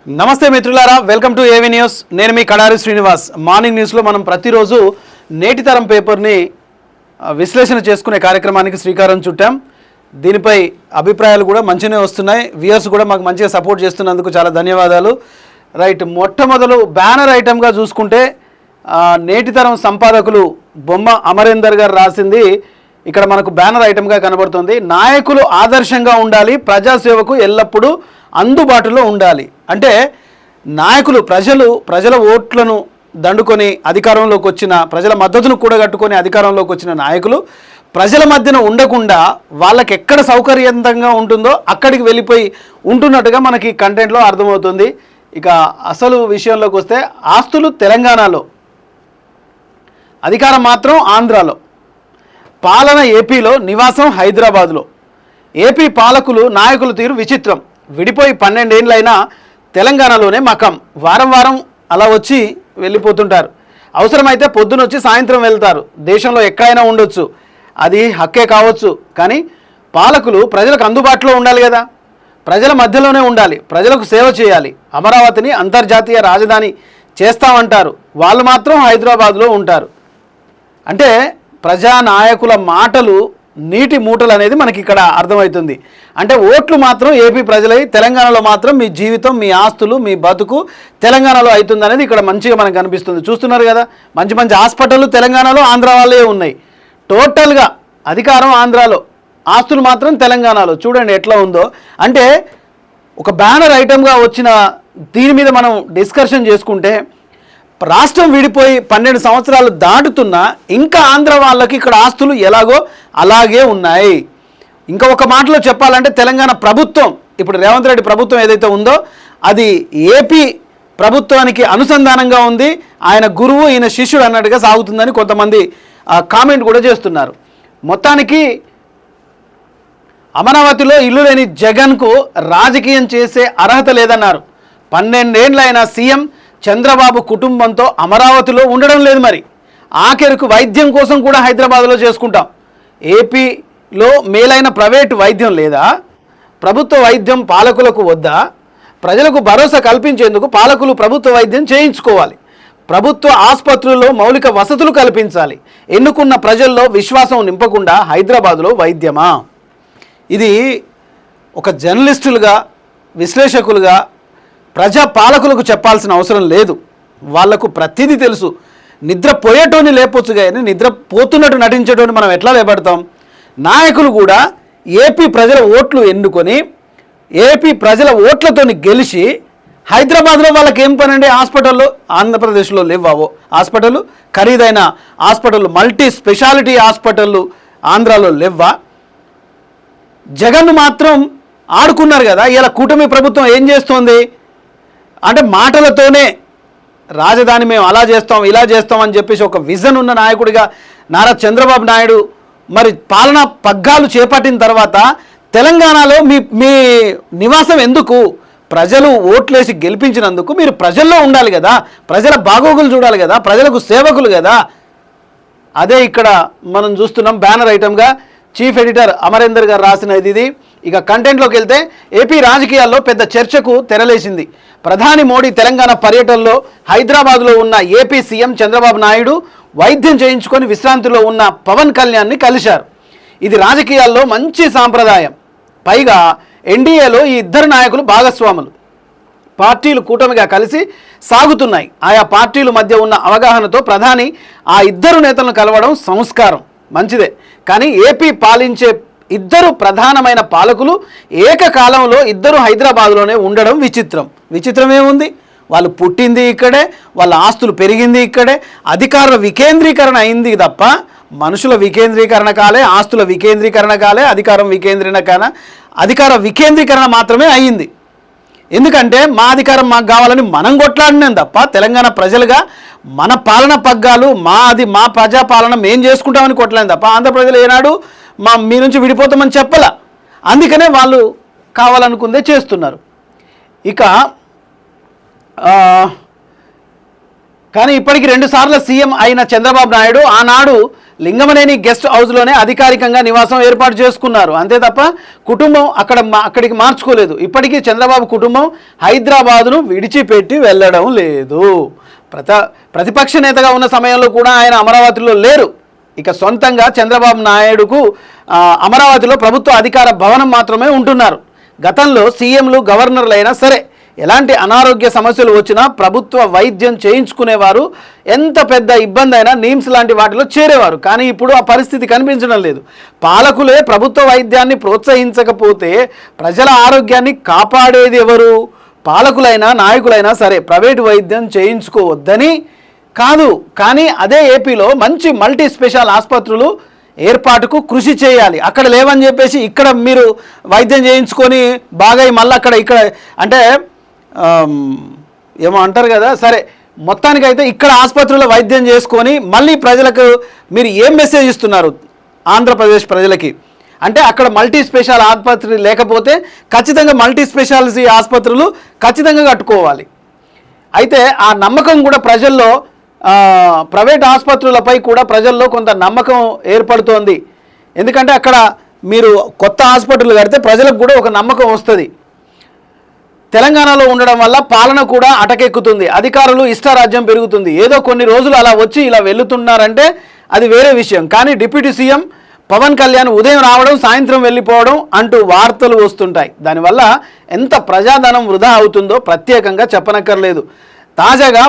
నమస్తే మిత్రులారా, welcome to AV news. నేను మీ కడారి శ్రీనివాస్. మార్నింగ్ న్యూస్లో మనం ప్రతిరోజు నేటి తరం పేపర్ని విశ్లేషణ చేసుకునే కార్యక్రమానికి శ్రీకారం చుట్టాం. దీనిపై అభిప్రాయాలు కూడా మంచిగానే వస్తున్నాయి. వ్యూయర్స్ కూడా మాకు మంచిగా సపోర్ట్ చేస్తున్నందుకు చాలా ధన్యవాదాలు. రైట్, మొట్టమొదలు బ్యానర్ ఐటమ్గా చూసుకుంటే నేటి తరం సంపాదకులు బొమ్మ అమరేందర్ గారు రాసింది ఇక్కడ మనకు బ్యానర్ ఐటమ్గా కనబడుతుంది. నాయకులు ఆదర్శంగా ఉండాలి, ప్రజాసేవకు ఎల్లప్పుడూ అందుబాటులో ఉండాలి. అంటే నాయకులు ప్రజల ఓట్లను దండుకొని అధికారంలోకి వచ్చిన, ప్రజల మద్దతును కూడగట్టుకొని అధికారంలోకి వచ్చిన నాయకులు ప్రజల మధ్యన ఉండకుండా వాళ్ళకి ఎక్కడ సౌకర్యవంతంగా ఉంటుందో అక్కడికి వెళ్ళిపోయి ఉంటున్నట్టుగా మనకి కంటెంట్లో అర్థమవుతుంది. ఇక అసలు విషయంలోకి వస్తే, ఆస్తులు తెలంగాణలో, అధికారం మాత్రం ఆంధ్రాలో, పాలన ఏపీలో, నివాసం హైదరాబాదులో. ఏపీ పాలకులు నాయకుల తీరు విచిత్రం. విడిపోయి 12 ఏళ్ళైనా తెలంగాణలోనే మకం. వారం వారం అలా వచ్చి వెళ్ళిపోతుంటారు. అవసరమైతే పొద్దునొచ్చి సాయంత్రం వెళ్తారు. దేశంలో ఎక్కడైనా ఉండొచ్చు, అది హక్కే కావచ్చు. కానీ పాలకులు ప్రజలకు అందుబాటులో ఉండాలి కదా, ప్రజల మధ్యలోనే ఉండాలి, ప్రజలకు సేవ చేయాలి. అమరావతిని అంతర్జాతీయ రాజధాని చేస్తామంటారు, వాళ్ళు మాత్రం హైదరాబాద్లో ఉంటారు. అంటే ప్రజానాయకుల మాటలు నీటి మూటలు అనేది మనకి ఇక్కడ అర్థమవుతుంది. అంటే ఓట్లు మాత్రం ఏపీ ప్రజలై, తెలంగాణలో మాత్రం మీ జీవితం, మీ ఆస్తులు, మీ బతుకు తెలంగాణలో అవుతుంది అనేది ఇక్కడ మంచిగా మనకు కనిపిస్తుంది. చూస్తున్నారు కదా, మంచి మంచి హాస్పిటళ్ళు తెలంగాణలో, ఆంధ్ర వాళ్ళే ఉన్నాయి. టోటల్గా అధికారం ఆంధ్రాలో, ఆస్తులు మాత్రం తెలంగాణలో. చూడండి ఎట్లా ఉందో. అంటే ఒక బ్యానర్ ఐటమ్గా వచ్చిన దీని మీద మనం డిస్కషన్ చేసుకుంటే, రాష్ట్రం విడిపోయి 12 సంవత్సరాలు దాటుతున్నా ఇంకా ఆంధ్ర వాళ్ళకి ఇక్కడ ఆస్తులు ఎలాగో అలాగే ఉన్నాయి. ఇంకా ఒక మాటలో చెప్పాలంటే, తెలంగాణ ప్రభుత్వం, ఇప్పుడు రేవంత్ రెడ్డి ప్రభుత్వం ఏదైతే ఉందో అది ఏపీ ప్రభుత్వానికి అనుసంధానంగా ఉంది. ఆయన గురువు, ఈయన శిష్యుడు అన్నట్టుగా సాగుతుందని కొంతమంది కామెంట్ కూడా చేస్తున్నారు. మొత్తానికి అమరావతిలో ఇల్లు లేని జగన్కు రాజకీయం చేసే అర్హత లేదన్నారు. 12 ఏళ్ళైన సీఎం చంద్రబాబు కుటుంబంతో అమరావతిలో ఉండడం లేదు. మరి ఆఖరికి వైద్యం కోసం కూడా హైదరాబాద్లో చేసుకుంటాం. ఏపీలో మేలైన ప్రైవేటు వైద్యం లేదా? ప్రభుత్వ వైద్యం పాలకులకు వద్దా? ప్రజలకు భరోసా కల్పించేందుకు పాలకులు ప్రభుత్వ వైద్యం చేయించుకోవాలి. ప్రభుత్వ ఆసుపత్రుల్లో మౌలిక వసతులు కల్పించాలి. ఎన్నుకున్న ప్రజల్లో విశ్వాసం నింపకుండా హైదరాబాద్లో వైద్యమా? ఇది ఒక జర్నలిస్టులుగా, విశ్లేషకులుగా ప్రజా పాలకులకు చెప్పాల్సిన అవసరం లేదు. వాళ్లకు ప్రతిదీ తెలుసు. నిద్రపోయేటోని లేపొచ్చు, కానీ నిద్రపోతున్నట్టు నటించేటోని మనం ఎట్లా లేపడతాం? నాయకులు కూడా ఏపీ ప్రజల ఓట్లు ఎన్నుకొని, ఏపీ ప్రజల ఓట్లతోని గెలిచి హైదరాబాద్లో వాళ్ళకి ఏం పని అండి? హాస్పిటల్లో ఆంధ్రప్రదేశ్లో లేవావో హాస్పిటల్, ఖరీదైన హాస్పిటల్, మల్టీ స్పెషాలిటీ హాస్పిటళ్ళు ఆంధ్రాలో లేవా? జగన్ మాత్రం ఆడుకున్నారు కదా. ఇలా కూటమి ప్రభుత్వం ఏం చేస్తోంది అంటే, మాటలతోనే రాజధాని మేము అలా చేస్తాం, ఇలా చేస్తాం అని చెప్పేసి ఒక విజన్ ఉన్న నాయకుడిగా నారా చంద్రబాబు నాయుడు మరి పాలనా పగ్గాలు చేపట్టిన తర్వాత తెలంగాణలో మీ నివాసం ఎందుకు? ప్రజలు ఓట్లేసి గెలిపించినందుకు మీరు ప్రజల్లో ఉండాలి కదా, ప్రజల బాగోగులు చూడాలి కదా, ప్రజలకు సేవకులు కదా. అదే ఇక్కడ మనం చూస్తున్నాం బ్యానర్ ఐటమ్గా. చీఫ్ ఎడిటర్ అమరేందర్ గారు రాసినది ఇది. ఇక కంటెంట్లోకి వెళ్తే, ఏపీ రాజకీయాల్లో పెద్ద చర్చకు తెరలేసింది. ప్రధాని మోడీ తెలంగాణ పర్యటనలో హైదరాబాద్లో ఉన్న ఏపీ సీఎం చంద్రబాబు నాయుడు వైద్యం చేయించుకొని విశ్రాంతిలో ఉన్న పవన్ కళ్యాణ్ని కలిశారు. ఇది రాజకీయాల్లో మంచి సాంప్రదాయం. పైగా ఎన్డీఏలో ఈ ఇద్దరు నాయకులు భాగస్వాములు. పార్టీలు కూటమిగా కలిసి సాగుతున్నాయి. ఆయా పార్టీల మధ్య ఉన్న అవగాహనతో ప్రధాని ఆ ఇద్దరు నేతలను కలవడం సంస్కారం, మంచిదే. కానీ ఏపీ పాలించే ఇద్దరు ప్రధానమైన పాలకులు ఏకకాలంలో ఇద్దరు హైదరాబాద్లోనే ఉండడం విచిత్రం. విచిత్రమేముంది? వాళ్ళు పుట్టింది ఇక్కడే, వాళ్ళ ఆస్తులు పెరిగింది ఇక్కడే, అధికార వికేంద్రీకరణ అయింది తప్ప మనుషుల వికేంద్రీకరణ కాలే, ఆస్తుల వికేంద్రీకరణ కాలే, అధికార వికేంద్రీకరణ మాత్రమే అయ్యింది. ఎందుకంటే మా అధికారం మాకు కావాలని మనం కొట్లాడినాం తప్ప, తెలంగాణ ప్రజలుగా మన పాలన పగ్గాలు మా ప్రజాపాలన మేం చేసుకుంటామని కొట్టలేం తప్ప, ఆంధ్ర ప్రజలు ఏనాడు మీ నుంచి విడిపోతామని చెప్పలా. అందుకనే వాళ్ళు కావాలనుకుందే చేస్తున్నారు. ఇక కానీ ఇప్పటికి 2 సార్లు సీఎం అయిన చంద్రబాబు నాయుడు ఆనాడు లింగమనేని గెస్ట్ హౌస్లోనే అధికారికంగా నివాసం ఏర్పాటు చేసుకున్నారు. అంతే తప్ప కుటుంబం అక్కడికి మార్చుకోలేదు. ఇప్పటికీ చంద్రబాబు కుటుంబం హైదరాబాదును విడిచిపెట్టి వెళ్ళడం లేదు. ప్రతిపక్ష నేతగా ఉన్న సమయంలో కూడా ఆయన అమరావతిలో లేరు. ఇక సొంతంగా చంద్రబాబు నాయుడుకు అమరావతిలో ప్రభుత్వ అధికార భవనం మాత్రమే ఉంటున్నారు. గతంలో సీఎంలు గవర్నర్లు అయినా సరే ఎలాంటి అనారోగ్య సమస్యలు వచ్చినా ప్రభుత్వ వైద్యం చేయించుకునేవారు. ఎంత పెద్ద ఇబ్బంది అయినా నీమ్స్ లాంటి వాటిలో చేరేవారు. కానీ ఇప్పుడు ఆ పరిస్థితి కనిపించడం లేదు. పాలకులే ప్రభుత్వ వైద్యాన్ని ప్రోత్సహించకపోతే ప్రజల ఆరోగ్యాన్ని కాపాడేది ఎవరు? పాలకులైనా నాయకులైనా సరే ప్రైవేటు వైద్యం చేయించుకోవద్దని కాదు, కానీ అదే ఏపీలో మంచి మల్టీ స్పెషల్ ఆసుపత్రులు ఏర్పాటుకు కృషి చేయాలి. అక్కడ లేవని చెప్పేసి ఇక్కడ మీరు వైద్యం చేయించుకొని బాగా మళ్ళీ ఇక్కడ అంటే ఏమో అంటారు కదా, సరే మొత్తానికైతే ఇక్కడ ఆసుపత్రుల్లో వైద్యం చేసుకొని మళ్ళీ ప్రజలకు మీరు ఏం మెసేజ్ ఇస్తున్నారు ఆంధ్రప్రదేశ్ ప్రజలకి? అంటే అక్కడ మల్టీ స్పెషల్ ఆసుపత్రి లేకపోతే ఖచ్చితంగా మల్టీ స్పెషాలిటీ ఆసుపత్రులు ఖచ్చితంగా కట్టుకోవాలి. అయితే ఆ నమ్మకం కూడా ప్రజల్లో, ప్రైవేట్ ఆసుపత్రులపై కూడా ప్రజల్లో కొంత నమ్మకం ఏర్పడుతోంది. ఎందుకంటే అక్కడ మీరు కొత్త హాస్పిటల్ కడితే ప్రజలకు కూడా ఒక నమ్మకం వస్తుంది. తెలంగాణలో ఉండడం వల్ల పాలన కూడా అటకెక్కుతుంది, అధికారులు ఇష్టారాజ్యం పెరుగుతుంది. ఏదో కొన్ని రోజులు అలా వచ్చి ఇలా వెళ్తున్నారంటే అది వేరే విషయం. కానీ డిప్యూటీ సీఎం పవన్ కళ్యాణ్ ఉదయం రావడం సాయంత్రం వెళ్ళిపోవడం అంటూ వార్తలు వస్తుంటాయి. దానివల్ల ఎంత ప్రజాధనం వృధా అవుతుందో ప్రత్యేకంగా చెప్పనక్కర్లేదు. తాజాగా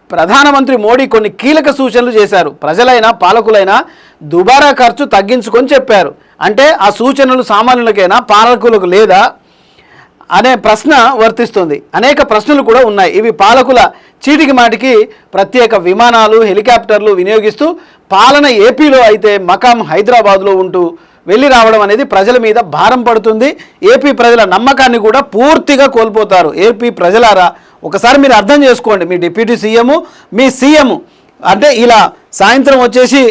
ప్రధానమంత్రి మోడీ కొన్ని కీలక సూచనలు చేశారు. ప్రజలైనా పాలకులైనా దుబారా ఖర్చు తగ్గించుకొని చెప్పారు. అంటే ఆ సూచనలు సామాన్యులకైనా పాలకులకు లేదా అనే ప్రశ్న వర్తిస్తుంది. అనేక ప్రశ్నలు కూడా ఉన్నాయి. ఇవి పాలకుల చీటికి మాటికి ప్రత్యేక విమానాలు, హెలికాప్టర్లు వినియోగిస్తూ పాలన ఏపీలో అయితే మకాం హైదరాబాద్లో ఉంటూ వెళ్ళి రావడం అనేది ప్రజల మీద భారం పడుతుంది. ఏపీ ప్రజల నమ్మకాన్ని కూడా పూర్తిగా కోల్పోతారు. ఏపీ ప్రజలారా ఒకసారి మీరు అర్థం చేసుకోండి. మీ డిప్యూటీ సీఎము, మీ సీఎము అంటే ఇలా సాయంత్రం వచ్చేసి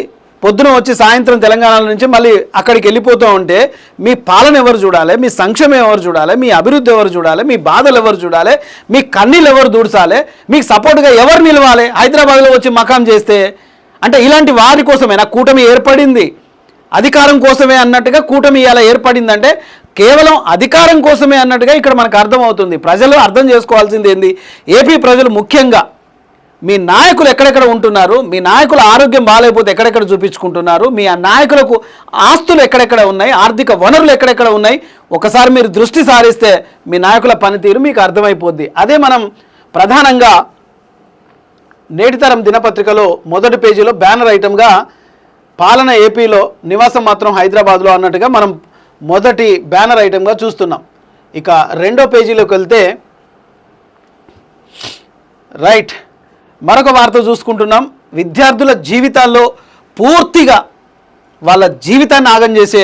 పొద్దున వచ్చి సాయంత్రం తెలంగాణ నుంచి మళ్ళీ అక్కడికి వెళ్ళిపోతూ ఉంటే మీ పాలన ఎవరు చూడాలి? మీ సంక్షేమం ఎవరు చూడాలి? మీ అభివృద్ధి ఎవరు చూడాలి? మీ బాధలు ఎవరు చూడాలి? మీ కన్నీళ్ళు ఎవరు దూడ్చాలి? మీకు సపోర్ట్గా ఎవరు నిలవాలి? హైదరాబాద్లో వచ్చి మకాం చేస్తే అంటే ఇలాంటి వారి కోసమేనా కూటమి ఏర్పడింది? అధికారం కోసమే అన్నట్టుగా కూటమి ఇలా ఏర్పడిందంటే కేవలం అధికారం కోసమే అన్నట్టుగా ఇక్కడ మనకు అర్థమవుతుంది. ప్రజలు అర్థం చేసుకోవాల్సింది ఏంది? ఏపీ ప్రజలు ముఖ్యంగా మీ నాయకులు ఎక్కడెక్కడ ఉంటున్నారు, మీ నాయకుల ఆరోగ్యం బాగాలేకపోతే ఎక్కడెక్కడ చూపించుకుంటున్నారు, మీ నాయకులకు ఆస్తులు ఎక్కడెక్కడ ఉన్నాయి, ఆర్థిక వనరులు ఎక్కడెక్కడ ఉన్నాయి, ఒకసారి మీరు దృష్టి సారిస్తే మీ నాయకుల పనితీరు మీకు అర్థమైపోద్ది. అదే మనం ప్రధానంగా నేటితరం దినపత్రికలో మొదటి పేజీలో బ్యానర్ ఐటమ్గా పాలన ఏపీలో నివాసం మాత్రం హైదరాబాద్లో అన్నట్టుగా మనం మొదటి బ్యానర్ ఐటమ్గా చూస్తున్నాం. ఇక రెండో పేజీలోకి వెళ్తే రైట్ మరొక వార్త చూసుకుంటున్నాం. విద్యార్థుల జీవితాల్లో పూర్తిగా వాళ్ళ జీవితాన్ని ఆగం చేసే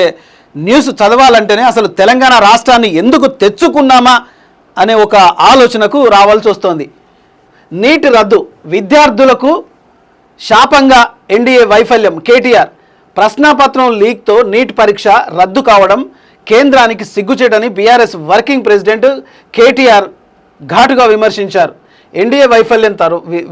న్యూస్ చదవాలంటేనే అసలు తెలంగాణ రాష్ట్రాన్ని ఎందుకు తెచ్చుకున్నామా అనే ఒక ఆలోచనకు రావాల్సి వస్తుంది. నీట్ రద్దు విద్యార్థులకు శాపంగా ఎన్డీఏ వైఫల్యం. కేటీఆర్ ప్రశ్నాపత్రం లీక్తో నీట్ పరీక్ష రద్దు కావడం కేంద్రానికి సిగ్గుచేటని బీఆర్ఎస్ వర్కింగ్ ప్రెసిడెంట్ కేటీఆర్ ఘాటుగా విమర్శించారు. ఎన్డీఏ వైఫల్యం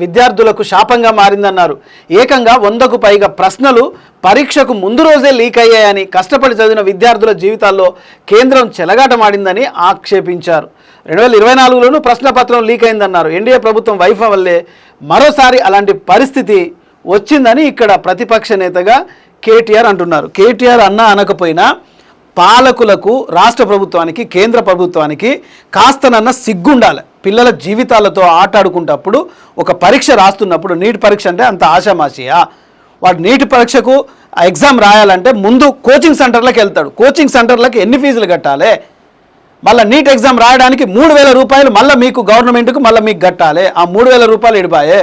విద్యార్థులకు శాపంగా మారిందన్నారు. ఏకంగా 100కు పైగా ప్రశ్నలు పరీక్షకు ముందు రోజే లీక్ అయ్యాయని, కష్టపడి చదివిన విద్యార్థుల జీవితాల్లో కేంద్రం చెలగాటమాడిందని ఆక్షేపించారు. 2024లోనూ ప్రశ్నపత్రం లీక్ అయిందన్నారు. ఎన్డీఏ ప్రభుత్వం వైఫల్యం వల్లే మరోసారి అలాంటి పరిస్థితి వచ్చిందని ఇక్కడ ప్రతిపక్ష నేతగా కేటీఆర్ అంటున్నారు. కేటీఆర్ అనకపోయినా పాలకులకు, రాష్ట్ర ప్రభుత్వానికి, కేంద్ర ప్రభుత్వానికి కాస్తనన్న సిగ్గుండాలి. పిల్లల జీవితాలతో ఆటాడుకుంటప్పుడు ఒక పరీక్ష రాస్తున్నప్పుడు, నీట్ పరీక్ష అంటే అంత ఆషామాషియా? వాడు నీట్ పరీక్షకు ఎగ్జామ్ రాయాలంటే ముందు కోచింగ్ సెంటర్లకు వెళ్తాడు. కోచింగ్ సెంటర్లకు ఎన్ని ఫీజులు కట్టాలి? మళ్ళీ నీట్ ఎగ్జామ్ రాయడానికి 3,000 రూపాయలు మళ్ళీ మీకు గవర్నమెంట్కు మళ్ళీ మీకు కట్టాలి. ఆ 3,000 రూపాయలు ఇడిపాయే.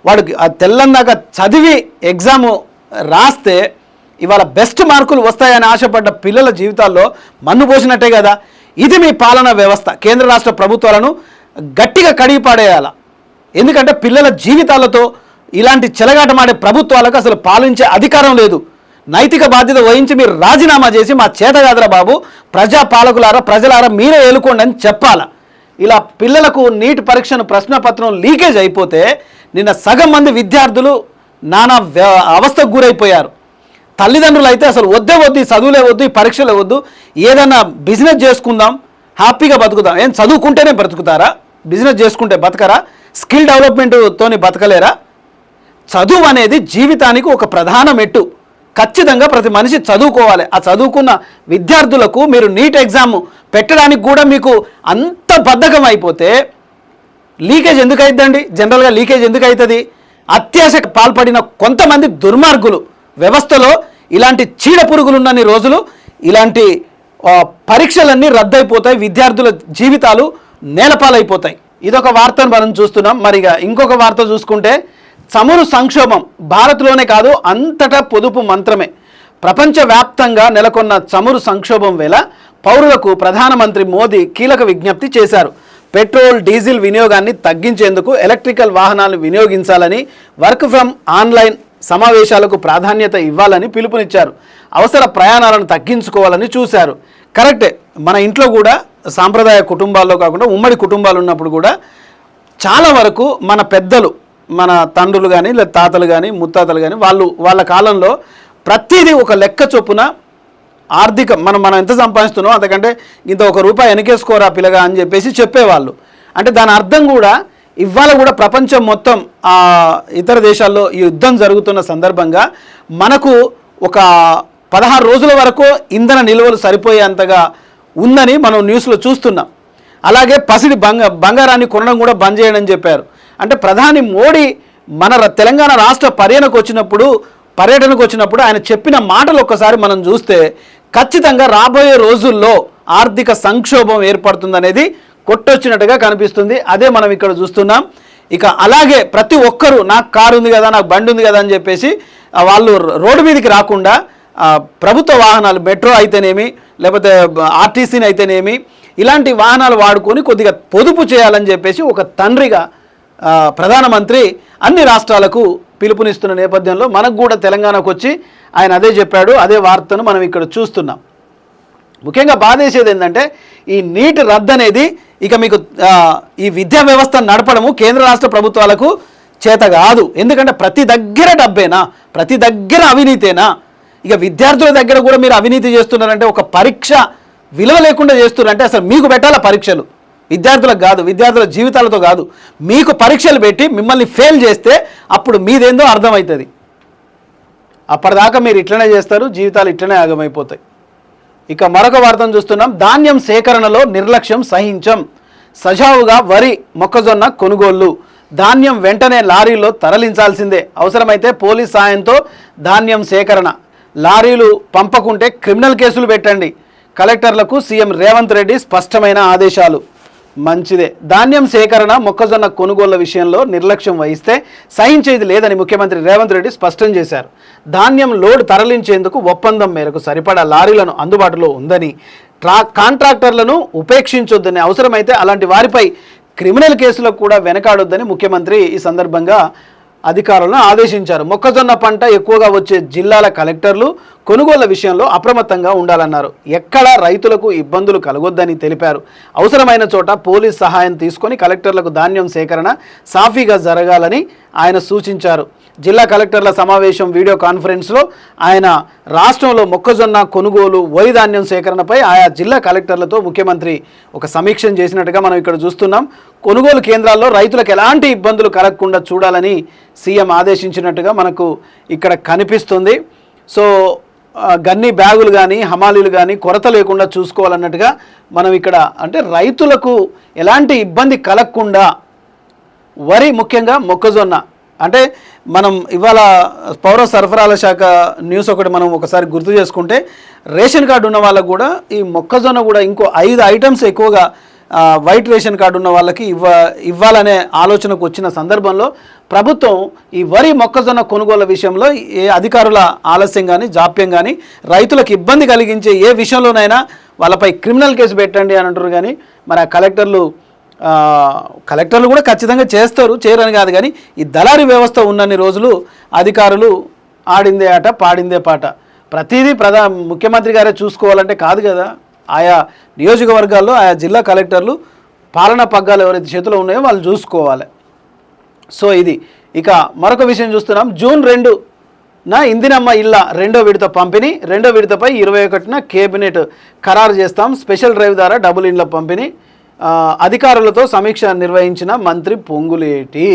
వాడికి ఆ తెల్లందాక చదివి ఎగ్జాము రాస్తే ఇవాళ బెస్ట్ మార్కులు వస్తాయని ఆశపడ్డ పిల్లల జీవితాల్లో మన్ను పోసినట్టే కదా. ఇది మీ పాలనా వ్యవస్థ. కేంద్ర రాష్ట్ర ప్రభుత్వాలను గట్టిగా కడిగి పాడేయాల. ఎందుకంటే పిల్లల జీవితాలతో ఇలాంటి చెలగాటమాడే ప్రభుత్వాలకు అసలు పాలించే అధికారం లేదు. నైతిక బాధ్యత వహించి మీరు రాజీనామా చేసి మా చేతగాదరా బాబు, ప్రజా పాలకులారా, ప్రజలారా మీరే ఏలుకోండి అని చెప్పాల. ఇలా పిల్లలకు నీట్ పరీక్షను ప్రశ్నపత్రం లీకేజ్ అయిపోతే నిన్న సగం మంది విద్యార్థులు నానా అవస్థకు గురైపోయారు. తల్లిదండ్రులు అయితే అసలు వద్దే వద్దు, ఈ చదువులే వద్దు, ఈ పరీక్షలే వద్దు, ఏదన్నా బిజినెస్ చేసుకుందాం, హ్యాపీగా బతుకుదాం. ఏం చదువుకుంటేనే బ్రతుకుతారా? బిజినెస్ చేసుకుంటే బతకరా? స్కిల్ డెవలప్మెంట్తోని బతకలేరా? చదువు అనేది జీవితానికి ఒక ప్రధాన మెట్టు. ఖచ్చితంగా ప్రతి మనిషి చదువుకోవాలి. ఆ చదువుకున్న విద్యార్థులకు మీరు నీట్ ఎగ్జామ్ పెట్టడానికి కూడా మీకు అంత బద్ధకం అయిపోతే లీకేజ్ ఎందుకు అవుతుందండి? జనరల్గా లీకేజ్ ఎందుకు అవుతుంది? అత్యాశకు పాల్పడిన కొంతమంది దుర్మార్గులు వ్యవస్థలో ఇలాంటి చీడ పురుగులున్నన్ని రోజులు ఇలాంటి పరీక్షలన్నీ రద్దయిపోతాయి, విద్యార్థుల జీవితాలు నేలపాలైపోతాయి. ఇదొక వార్తను మనం చూస్తున్నాం. మరిగా ఇంకొక వార్త చూసుకుంటే చమురు సంక్షోభం భారత్లోనే కాదు అంతటా పొదుపు మంత్రమే. ప్రపంచవ్యాప్తంగా నెలకొన్న చమురు సంక్షోభం వేళ పౌరులకు ప్రధానమంత్రి మోదీ కీలక విజ్ఞప్తి చేశారు. పెట్రోల్ డీజిల్ వినియోగాన్ని తగ్గించేందుకు ఎలక్ట్రికల్ వాహనాలను వినియోగించాలని, వర్క్ ఫ్రమ్ ఆన్లైన్ సమావేశాలకు ప్రాధాన్యత ఇవ్వాలని పిలుపునిచ్చారు. అవసర ప్రయాణాలను తగ్గించుకోవాలని చూశారు. కరెక్టే, మన ఇంట్లో కూడా సాంప్రదాయ కుటుంబాల్లో కాకుండా ఉమ్మడి కుటుంబాలు ఉన్నప్పుడు కూడా చాలా వరకు మన పెద్దలు, మన తండ్రులు కానీ లేదా తాతలు కానీ ముత్తాతలు కానీ వాళ్ళ కాలంలో ప్రతిదీ ఒక లెక్క చొప్పున ఆర్థిక మనం ఎంత సంపాదిస్తున్నామో అంతకంటే ఇంత ₹1 వెనకేసుకోరా పిల్లగా అని చెప్పేసి చెప్పేవాళ్ళు. అంటే దాని అర్థం కూడా ఇవాళ కూడా ప్రపంచం మొత్తం ఇతర దేశాల్లో ఈ యుద్ధం జరుగుతున్న సందర్భంగా మనకు ఒక 16 రోజుల వరకు ఇంధన నిల్వలు సరిపోయేంతగా ఉందని మనం న్యూస్లో చూస్తున్నాం. అలాగే పసిడి బంగారాన్ని కొనడం కూడా బంద్ చేయడం చెప్పారు. అంటే ప్రధాని మోడీ మన తెలంగాణ రాష్ట్ర పర్యటనకు వచ్చినప్పుడు ఆయన చెప్పిన మాటలు ఒక్కసారి మనం చూస్తే ఖచ్చితంగా రాబోయే రోజుల్లో ఆర్థిక సంక్షోభం ఏర్పడుతుందనేది కొట్టొచ్చినట్టుగా కనిపిస్తుంది. అదే మనం ఇక్కడ చూస్తున్నాం. ఇక అలాగే ప్రతి ఒక్కరూ నాకు కారు ఉంది కదా, నాకు బండి ఉంది కదా అని చెప్పేసి వాళ్ళు రోడ్డు మీదకి రాకుండా ప్రభుత్వ వాహనాలు, మెట్రో అయితేనేమి లేకపోతే ఆర్టీసీని అయితేనేమి ఇలాంటి వాహనాలు వాడుకొని కొద్దిగా పొదుపు చేయాలని చెప్పేసి ఒక తండ్రిగా ప్రధానమంత్రి అన్ని రాష్ట్రాలకు పిలుపునిస్తున్న నేపథ్యంలో మనకు కూడా తెలంగాణకు వచ్చి ఆయన అదే చెప్పాడు. అదే వార్తను మనం ఇక్కడ చూస్తున్నాం. ముఖ్యంగా బాధేసేది ఏంటంటే ఈ నీట్ రద్దు అనేది ఇక మీకు ఈ విద్యా వ్యవస్థ నడపడము కేంద్ర రాష్ట్ర ప్రభుత్వాలకు చేత కాదు. ఎందుకంటే ప్రతి దగ్గర డబ్బేనా, ప్రతి దగ్గర అవినీతేనా? ఇక విద్యార్థుల దగ్గర కూడా మీరు అవినీతి చేస్తున్నారంటే, ఒక పరీక్ష విలువ లేకుండా చేస్తున్నారంటే అసలు మీకు పెట్టాలా పరీక్షలు? విద్యార్థులకు కాదు, విద్యార్థుల జీవితాలతో కాదు, మీకు పరీక్షలు పెట్టి మిమ్మల్ని ఫెయిల్ చేస్తే అప్పుడు మీదేందో అర్థమవుతుంది. అప్పటిదాకా మీరు ఇట్లనే చేస్తారు, జీవితాలు ఇట్లనే ఆగమైపోతాయి. ఇక మరొక వార్తను చూస్తున్నాం. ధాన్యం సేకరణలో నిర్లక్ష్యం సహించం, సజావుగా వరి మొక్కజొన్న కొనుగోళ్లు. ధాన్యం వెంటనే లారీలో తరలించాల్సిందే, అవసరమైతే పోలీస్ సాయంతో ధాన్యం సేకరణ. లారీలు పంపకుంటే క్రిమినల్ కేసులు పెట్టండి. కలెక్టర్లకు సీఎం రేవంత్ రెడ్డి స్పష్టమైన ఆదేశాలు. మంచిదే. ధాన్యం సేకరణ, మొక్కజొన్న కొనుగోళ్ల విషయంలో నిర్లక్ష్యం వహిస్తే సహించేది లేదని ముఖ్యమంత్రి రేవంత్ రెడ్డి స్పష్టం చేశారు. ధాన్యం లోడ్ తరలించేందుకు ఒప్పందం మేరకు సరిపడా లారీలను అందుబాటులో ఉందని, కాంట్రాక్టర్లను ఉపేక్షించొద్దని, అవసరమైతే అలాంటి వారిపై క్రిమినల్ కేసులకు కూడా వెనకాడొద్దని ముఖ్యమంత్రి ఈ సందర్భంగా అధికారులను ఆదేశించారు. మొక్కజొన్న పంట ఎక్కువగా వచ్చే జిల్లాల కలెక్టర్లు కొనుగోళ్ల విషయంలో అప్రమత్తంగా ఉండాలన్నారు. ఎక్కడా రైతులకు ఇబ్బందులు కలగొద్దని తెలిపారు. అవసరమైన చోట పోలీస్ సహాయం తీసుకొని కలెక్టర్లకు ధాన్యం సేకరణ సాఫీగా జరగాలని ఆయన సూచించారు. జిల్లా కలెక్టర్ల సమావేశం వీడియో కాన్ఫరెన్స్లో ఆయన రాష్ట్రంలో మొక్కజొన్న కొనుగోలు, వరి ధాన్యం సేకరణపై ఆయా జిల్లా కలెక్టర్లతో ముఖ్యమంత్రి ఒక సమీక్ష చేసినట్టుగా మనం ఇక్కడ చూస్తున్నాం. కొనుగోలు కేంద్రాల్లో రైతులకు ఎలాంటి ఇబ్బందులు కలగకుండా చూడాలని సీఎం ఆదేశించినట్టుగా మనకు ఇక్కడ కనిపిస్తుంది. సో గన్ని బ్యాగులు కానీ హమాలీలు కానీ కొరత లేకుండా చూసుకోవాలన్నట్టుగా మనం ఇక్కడ, అంటే రైతులకు ఎలాంటి ఇబ్బంది కలగకుండా వరి, ముఖ్యంగా మొక్కజొన్న, అంటే మనం ఇవాళ పౌర సరఫరాల శాఖ న్యూస్ ఒకటి మనం ఒకసారి గుర్తు చేసుకుంటే రేషన్ కార్డు ఉన్న వాళ్ళకు కూడా ఈ మొక్కజొన్న కూడా ఇంకో 5 ఐటమ్స్ ఎక్కువగా వైట్ రేషన్ కార్డు ఉన్న వాళ్ళకి ఇవ్వాలనే ఆలోచనకు వచ్చిన సందర్భంలో ప్రభుత్వం ఈ వరి మొక్కజొన్న కొనుగోలు విషయంలో ఏ అధికారుల ఆలస్యం కానీ జాప్యం కానీ రైతులకు ఇబ్బంది కలిగించే ఏ విషయంలోనైనా వాళ్ళపై క్రిమినల్ కేసు పెట్టండి అని అంటారు. కానీ మరి ఆ కలెక్టర్లు కూడా ఖచ్చితంగా చేస్తారు, చేయరని కాదు. కానీ ఈ దళారీ వ్యవస్థ ఉన్నన్ని రోజులు అధికారులు ఆడిందే ఆట పాడిందే పాట. ప్రతిదీ ముఖ్యమంత్రి గారే చూసుకోవాలంటే కాదు కదా. ఆయా నియోజకవర్గాల్లో ఆయా జిల్లా కలెక్టర్లు పాలనా పగ్గాలు ఎవరైతే చేతిలో ఉన్నాయో వాళ్ళు చూసుకోవాలి. సో ఇది. ఇక మరొక విషయం చూస్తున్నాం. జూన్ 2 ఇందిరమ్మ ఇళ్ళ రెండో విడత పంపిణీ, రెండో విడతపై 21న కేబినెట్ ఖరారు చేస్తాం. స్పెషల్ డ్రైవ్ ద్వారా డబుల్ ఇండ్ల పంపిణీ, అధికారులతో సమీక్ష నిర్వహించిన మంత్రి పొంగులేటి.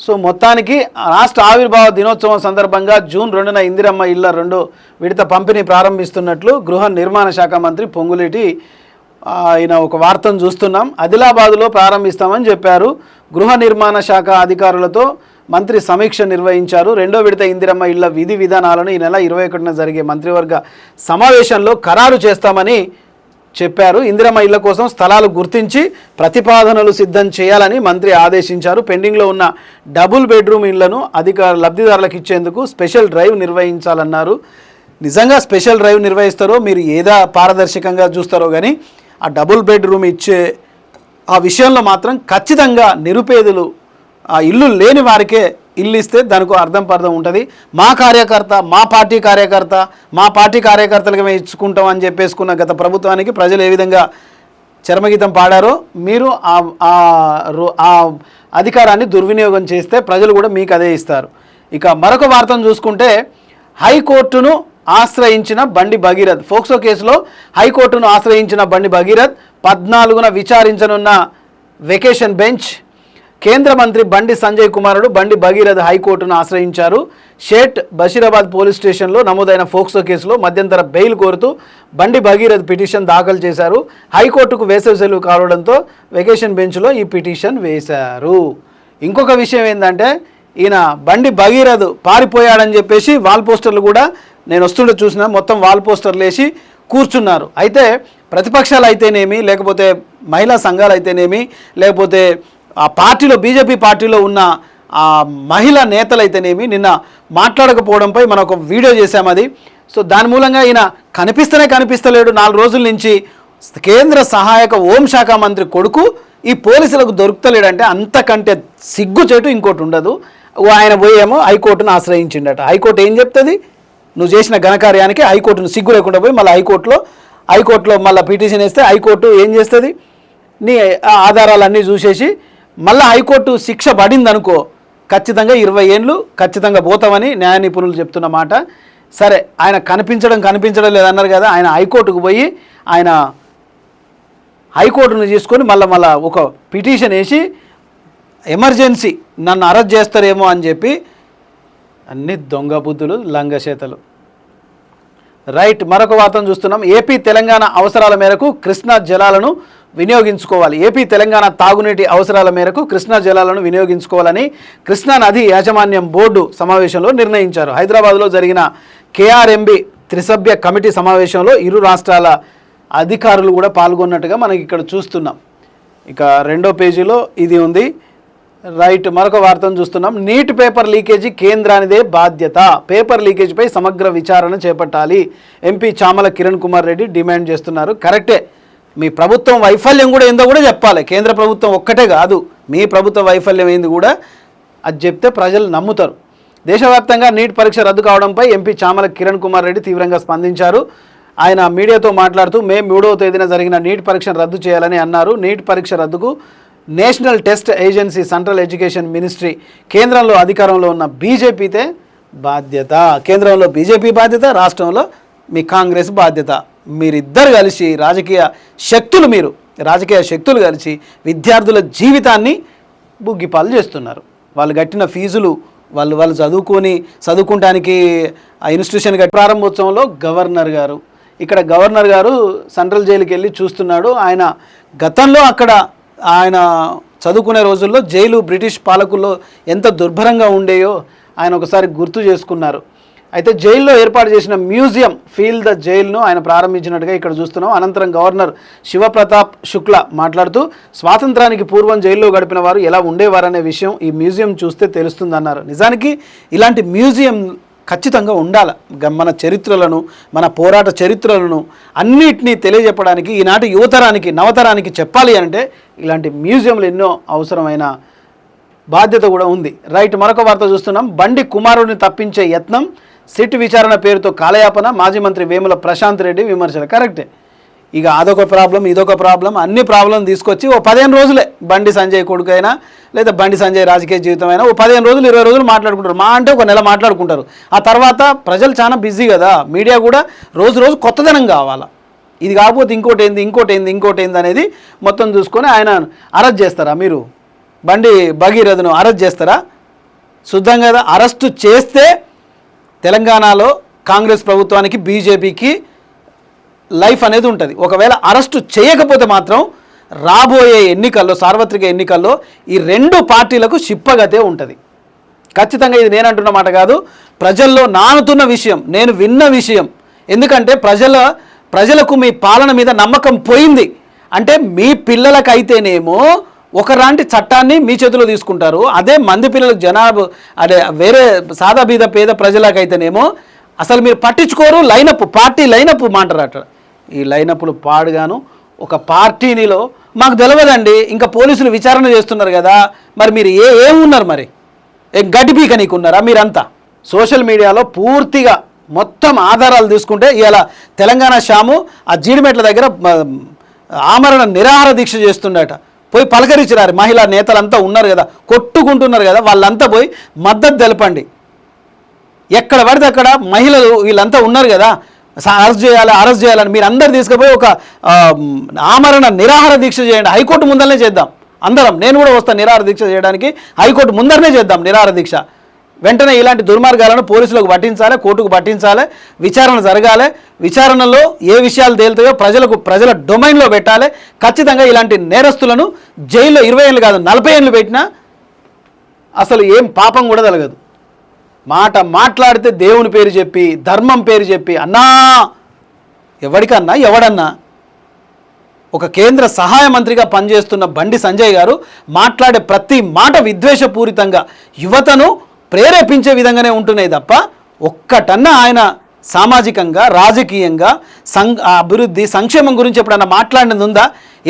సో మొత్తానికి రాష్ట్ర ఆవిర్భావ దినోత్సవం సందర్భంగా జూన్ 2న ఇందిరమ్మ ఇళ్ళ రెండో విడత పంపిణీ ప్రారంభిస్తున్నట్లు గృహ నిర్మాణ శాఖ మంత్రి పొంగులేటి ఆయన ఒక వార్తను చూస్తున్నాం. ఆదిలాబాదులో ప్రారంభిస్తామని చెప్పారు. గృహ నిర్మాణ శాఖ అధికారులతో మంత్రి సమీక్ష నిర్వహించారు. రెండో విడత ఇందిరమ్మ ఇళ్ల విధి విధానాలను ఈ నెల 21న జరిగే మంత్రివర్గ సమావేశంలో ఖరారు చేస్తామని చెప్పారు. ఇందిరమ్మ ఇళ్ల కోసం స్థలాలు గుర్తించి ప్రతిపాదనలు సిద్ధం చేయాలని మంత్రి ఆదేశించారు. పెండింగ్లో ఉన్న డబుల్ బెడ్రూమ్ ఇళ్లను లబ్ధిదారులకు ఇచ్చేందుకు స్పెషల్ డ్రైవ్ నిర్వహించాలన్నారు. నిజంగా స్పెషల్ డ్రైవ్ నిర్వహిస్తారో మీరు ఏదా పారదర్శకంగా చూస్తారో కానీ ఆ డబుల్ బెడ్రూమ్ ఇచ్చే ఆ విషయంలో మాత్రం ఖచ్చితంగా నిరుపేదలు, ఆ ఇల్లు లేని వారికే ఇల్లు ఇస్తే దానికి అర్థం పర్థం ఉంటుంది. మా కార్యకర్త, మా పార్టీ కార్యకర్తలకి మేము ఇచ్చుకుంటాం అని చెప్పేసుకున్న గత ప్రభుత్వానికి ప్రజలు ఏ విధంగా చరమగీతం పాడారో మీరు ఆ అధికారాన్ని దుర్వినియోగం చేస్తే ప్రజలు కూడా మీకు అదే ఇస్తారు. ఇక మరొక వార్తను చూసుకుంటే హైకోర్టును ఆశ్రయించిన బండి భగీరథ్. ఫోక్సో కేసులో హైకోర్టును ఆశ్రయించిన బండి భగీరథ్ 14న విచారించనున్న వెకేషన్ బెంచ్. కేంద్ర మంత్రి బండి సంజయ్ కుమారుడు బండి భగీరథ్ హైకోర్టును ఆశ్రయించారు. షేట్ బషీరాబాద్ పోలీస్ స్టేషన్లో నమోదైన ఫోక్సో కేసులో మధ్యంతర బెయిల్ కోరుతూ బండి భగీరథ్ పిటిషన్ దాఖలు చేశారు. హైకోర్టుకు వేసవి సెలవు కావడంతో వెకేషన్ బెంచ్లో ఈ పిటిషన్ వేశారు. ఇంకొక విషయం ఏంటంటే ఈయన బండి భగీరథ్ పారిపోయాడని చెప్పేసి వాల్ పోస్టర్లు కూడా నేను వస్తుండే చూసిన, మొత్తం వాల్ పోస్టర్లు వేసి కూర్చున్నారు. అయితే ప్రతిపక్షాలు అయితేనేమి, లేకపోతే మహిళా సంఘాలు అయితేనేమి, లేకపోతే ఆ పార్టీలో బీజేపీ పార్టీలో ఉన్న ఆ మహిళా నేతలు అయితేనేమి నిన్న మాట్లాడకపోవడంపై మనం ఒక వీడియో చేశాము అది. సో దాని మూలంగా ఈయన కనిపిస్తలేడు 4 రోజుల నుంచి. కేంద్ర సహాయక హోంశాఖ మంత్రి కొడుకు ఈ పోలీసులకు దొరుకుతలేడంటే అంతకంటే సిగ్గుచేటు ఇంకోటి ఉండదు. ఆయన పోయేమో హైకోర్టును ఆశ్రయించిండట. హైకోర్టు ఏం చెప్తుంది? నువ్వు చేసిన ఘనకార్యానికి హైకోర్టును సిగ్గు లేకుండా పోయి మళ్ళీ హైకోర్టులో మళ్ళీ పిటిషన్ వేస్తే హైకోర్టు ఏం చేస్తుంది? నీ ఆధారాలన్నీ చూసేసి మళ్ళీ హైకోర్టు శిక్ష పడింది అనుకో, ఖచ్చితంగా 20 ఏళ్ళు ఖచ్చితంగా పోతామని న్యాయ నిపుణులు చెప్తున్న మాట. సరే, ఆయన కనిపించడం లేదన్నారు కదా, ఆయన హైకోర్టుకు పోయి ఆయన హైకోర్టును తీసుకొని మళ్ళీ ఒక పిటిషన్ వేసి ఎమర్జెన్సీ నన్ను అరెస్ట్ చేస్తారేమో అని చెప్పి అన్ని దొంగ బుద్ధులు, లంగచేతలు. రైట్, మరొక వార్తను చూస్తున్నాం. ఏపీ తెలంగాణ అవసరాల మేరకు కృష్ణా జలాలను వినియోగించుకోవాలి. ఏపీ తెలంగాణ తాగునీటి అవసరాల మేరకు కృష్ణా జలాలను వినియోగించుకోవాలని కృష్ణా నది యాజమాన్యం బోర్డు సమావేశంలో నిర్ణయించారు. హైదరాబాద్లో జరిగిన కేఆర్ఎంబి త్రిసభ్య కమిటీ సమావేశంలో ఇరు రాష్ట్రాల అధికారులు కూడా పాల్గొన్నట్టుగా మనకి ఇక్కడ చూస్తున్నాం. ఇక రెండో పేజీలో ఇది ఉంది. రైట్, మరొక వార్తను చూస్తున్నాం. నీట్ పేపర్ లీకేజీ కేంద్రానిదే బాధ్యత. పేపర్ లీకేజీపై సమగ్ర విచారణ చేపట్టాలి. ఎంపీ చామల కిరణ్ కుమార్ రెడ్డి డిమాండ్ చేస్తున్నారు. కరెక్టే, మీ ప్రభుత్వం వైఫల్యం కూడా ఏందో కూడా చెప్పాలి. కేంద్ర ప్రభుత్వం ఒక్కటే కాదు, మీ ప్రభుత్వ వైఫల్యం ఏంది కూడా అది చెప్తే ప్రజలు నమ్ముతారు. దేశవ్యాప్తంగా నీట్ పరీక్ష రద్దు కావడంపై ఎంపీ చామల కిరణ్ కుమార్ రెడ్డి తీవ్రంగా స్పందించారు. ఆయన మీడియాతో మాట్లాడుతూ మే 3వ తేదీన జరిగిన నీట్ పరీక్షను రద్దు చేయాలని అన్నారు. నీట్ పరీక్ష రద్దుకు National Test Agency, central education ministry, కేంద్రంలో అధికారంలో ఉన్న బీజేపీతే బాధ్యత. కేంద్రంలో బీజేపీ బాధ్యత, రాష్ట్రంలో మీ కాంగ్రెస్ బాధ్యత. మీరిద్దరు కలిసి రాజకీయ శక్తులు కలిసి విద్యార్థుల జీవితాన్ని బుగ్గిపాలు చేస్తున్నారు. వాళ్ళు కట్టిన ఫీజులు, వాళ్ళు చదువుకోవడానికి ఆ ఇన్స్టిట్యూషన్ ప్రారంభోత్సవంలో గవర్నర్ గారు సెంట్రల్ జైలుకి వెళ్ళి చూస్తున్నాడు. ఆయన గతంలో అక్కడ ఆయన చదువుకునే రోజుల్లో జైలు బ్రిటిష్ పాలకుల్లో ఎంత దుర్భరంగా ఉండేయో ఆయన ఒకసారి గుర్తు చేసుకున్నారు. అయితే జైల్లో ఏర్పాటు చేసిన మ్యూజియం ఫీల్ ద జైల్ను ఆయన ప్రారంభించినట్టుగా ఇక్కడ చూస్తున్నాం. అనంతరం గవర్నర్ శివప్రతాప్ శుక్లా మాట్లాడుతూ స్వాతంత్రానికి పూర్వం జైల్లో గడిపిన వారు ఎలా ఉండేవారనే విషయం ఈ మ్యూజియం చూస్తే తెలుస్తుందన్నారు. నిజానికి ఇలాంటి మ్యూజియం ఖచ్చితంగా ఉండాలి. మన చరిత్రలను, మన పోరాట చరిత్రలను అన్నిటినీ తెలియజెప్పడానికి ఈనాటి యువతరానికి, నవతరానికి చెప్పాలి అంటే ఇలాంటి మ్యూజియంలు ఎన్నో అవసరమైన బాధ్యత కూడా ఉంది. రైట్, మరొక వార్త చూస్తున్నాం. బండి కుమారుడిని తప్పించే యత్నం, సిట్ విచారణ పేరుతో కాలయాపన, మాజీ మంత్రి వేముల ప్రశాంత్ రెడ్డి విమర్శలు. కరెక్టే, ఇక అదొక ప్రాబ్లం, ఇదొక ప్రాబ్లం, అన్ని ప్రాబ్లం తీసుకొచ్చి ఓ 15 రోజులే బండి సంజయ్ కొడుకైనా లేదా బండి సంజయ్ రాజకీయ జీవితం అయినా ఓ 15 రోజులు 20 రోజులు మాట్లాడుకుంటారు, మా అంటే ఒక నెల మాట్లాడుకుంటారు. ఆ తర్వాత ప్రజలు చాలా బిజీ కదా, మీడియా కూడా రోజు రోజు కొత్తదనం కావాలా, ఇది కాకపోతే ఇంకోటి ఏంది అనేది మొత్తం చూసుకొని ఆయన అరెస్ట్ చేస్తారా? మీరు బండి భగీరథను అరెస్ట్ చేస్తారా? శుద్ధం కదా. అరెస్టు చేస్తే తెలంగాణలో కాంగ్రెస్ ప్రభుత్వానికి బీజేపీకి లైఫ్ అనేది ఉంటుంది. ఒకవేళ అరెస్టు చేయకపోతే మాత్రం రాబోయే ఎన్నికల్లో, సార్వత్రిక ఎన్నికల్లో ఈ 2 పార్టీలకు చిప్పగతే ఉంటుంది ఖచ్చితంగా. ఇది నేను అంటున్న మాట కాదు, ప్రజల్లో నానుతున్న విషయం, నేను విన్న విషయం. ఎందుకంటే ప్రజలకు మీ పాలన మీద నమ్మకం పోయింది. అంటే మీ పిల్లలకైతేనేమో ఒకలాంటి చట్టాన్ని మీ చేతిలో తీసుకుంటారు, అదే మంది పిల్లలకు జనాభా అదే వేరే సాదా బీద పేద ప్రజలకైతేనేమో అసలు మీరు పట్టించుకోరు. పార్టీ లైనప్ మాట్లాడట. ఈ లైనప్లు పాడుగాను. ఒక పార్టీనిలో మాకు తెలియదండి, ఇంకా పోలీసులు విచారణ చేస్తున్నారు కదా, మరి మీరు ఏమున్నారు, మరి గడ్డి పీక నీకు ఉన్నారా మీరంతా? సోషల్ మీడియాలో పూర్తిగా మొత్తం ఆధారాలు తీసుకుంటే ఇలా తెలంగాణ శ్యాము ఆ జీడిమెట్ల దగ్గర ఆమరణ నిరాహార దీక్ష చేస్తుండట. పోయి పలకరించినారు, మహిళా నేతలంతా ఉన్నారు కదా, కొట్టుకుంటున్నారు కదా, వాళ్ళంతా పోయి మద్దతు తెలపండి. ఎక్కడ పడితే అక్కడ మహిళలు వీళ్ళంతా ఉన్నారు కదా, అరెస్ట్ చేయాలని మీరు అందరు తీసుకుపోయి ఒక ఆమరణ నిరాహార దీక్ష చేయండి. హైకోర్టు ముందరనే చేద్దాం అందరం, నేను కూడా వస్తాను నిరాహార దీక్ష చేయడానికి. హైకోర్టు ముందరనే చేద్దాం నిరాహార దీక్ష. వెంటనే ఇలాంటి దుర్మార్గాలను పోలీసులకు పట్టించాలి, కోర్టుకు పట్టించాలి, విచారణ జరగాలి. విచారణలో ఏ విషయాలు తేలుతాయో ప్రజల డొమైన్లో పెట్టాలి. ఖచ్చితంగా ఇలాంటి నేరస్తులను జైల్లో 20 ఏళ్ళు కాదు 40 ఏళ్ళు పెట్టినా అసలు ఏం పాపం కూడా తలగదు. మాట్లాడితే దేవుని పేరు చెప్పి, ధర్మం పేరు చెప్పి, అన్నా ఎవడన్నా ఒక కేంద్ర సహాయ మంత్రిగా పనిచేస్తున్న బండి సంజయ్ గారు మాట్లాడే ప్రతి మాట విద్వేషపూరితంగా యువతను ప్రేరేపించే విధంగానే ఉంటున్నాయి తప్ప ఒక్కటన్నా ఆయన సామాజికంగా, రాజకీయంగా, అభివృద్ధి, సంక్షేమం గురించి ఎప్పుడన్నా మాట్లాడినది ఉందా?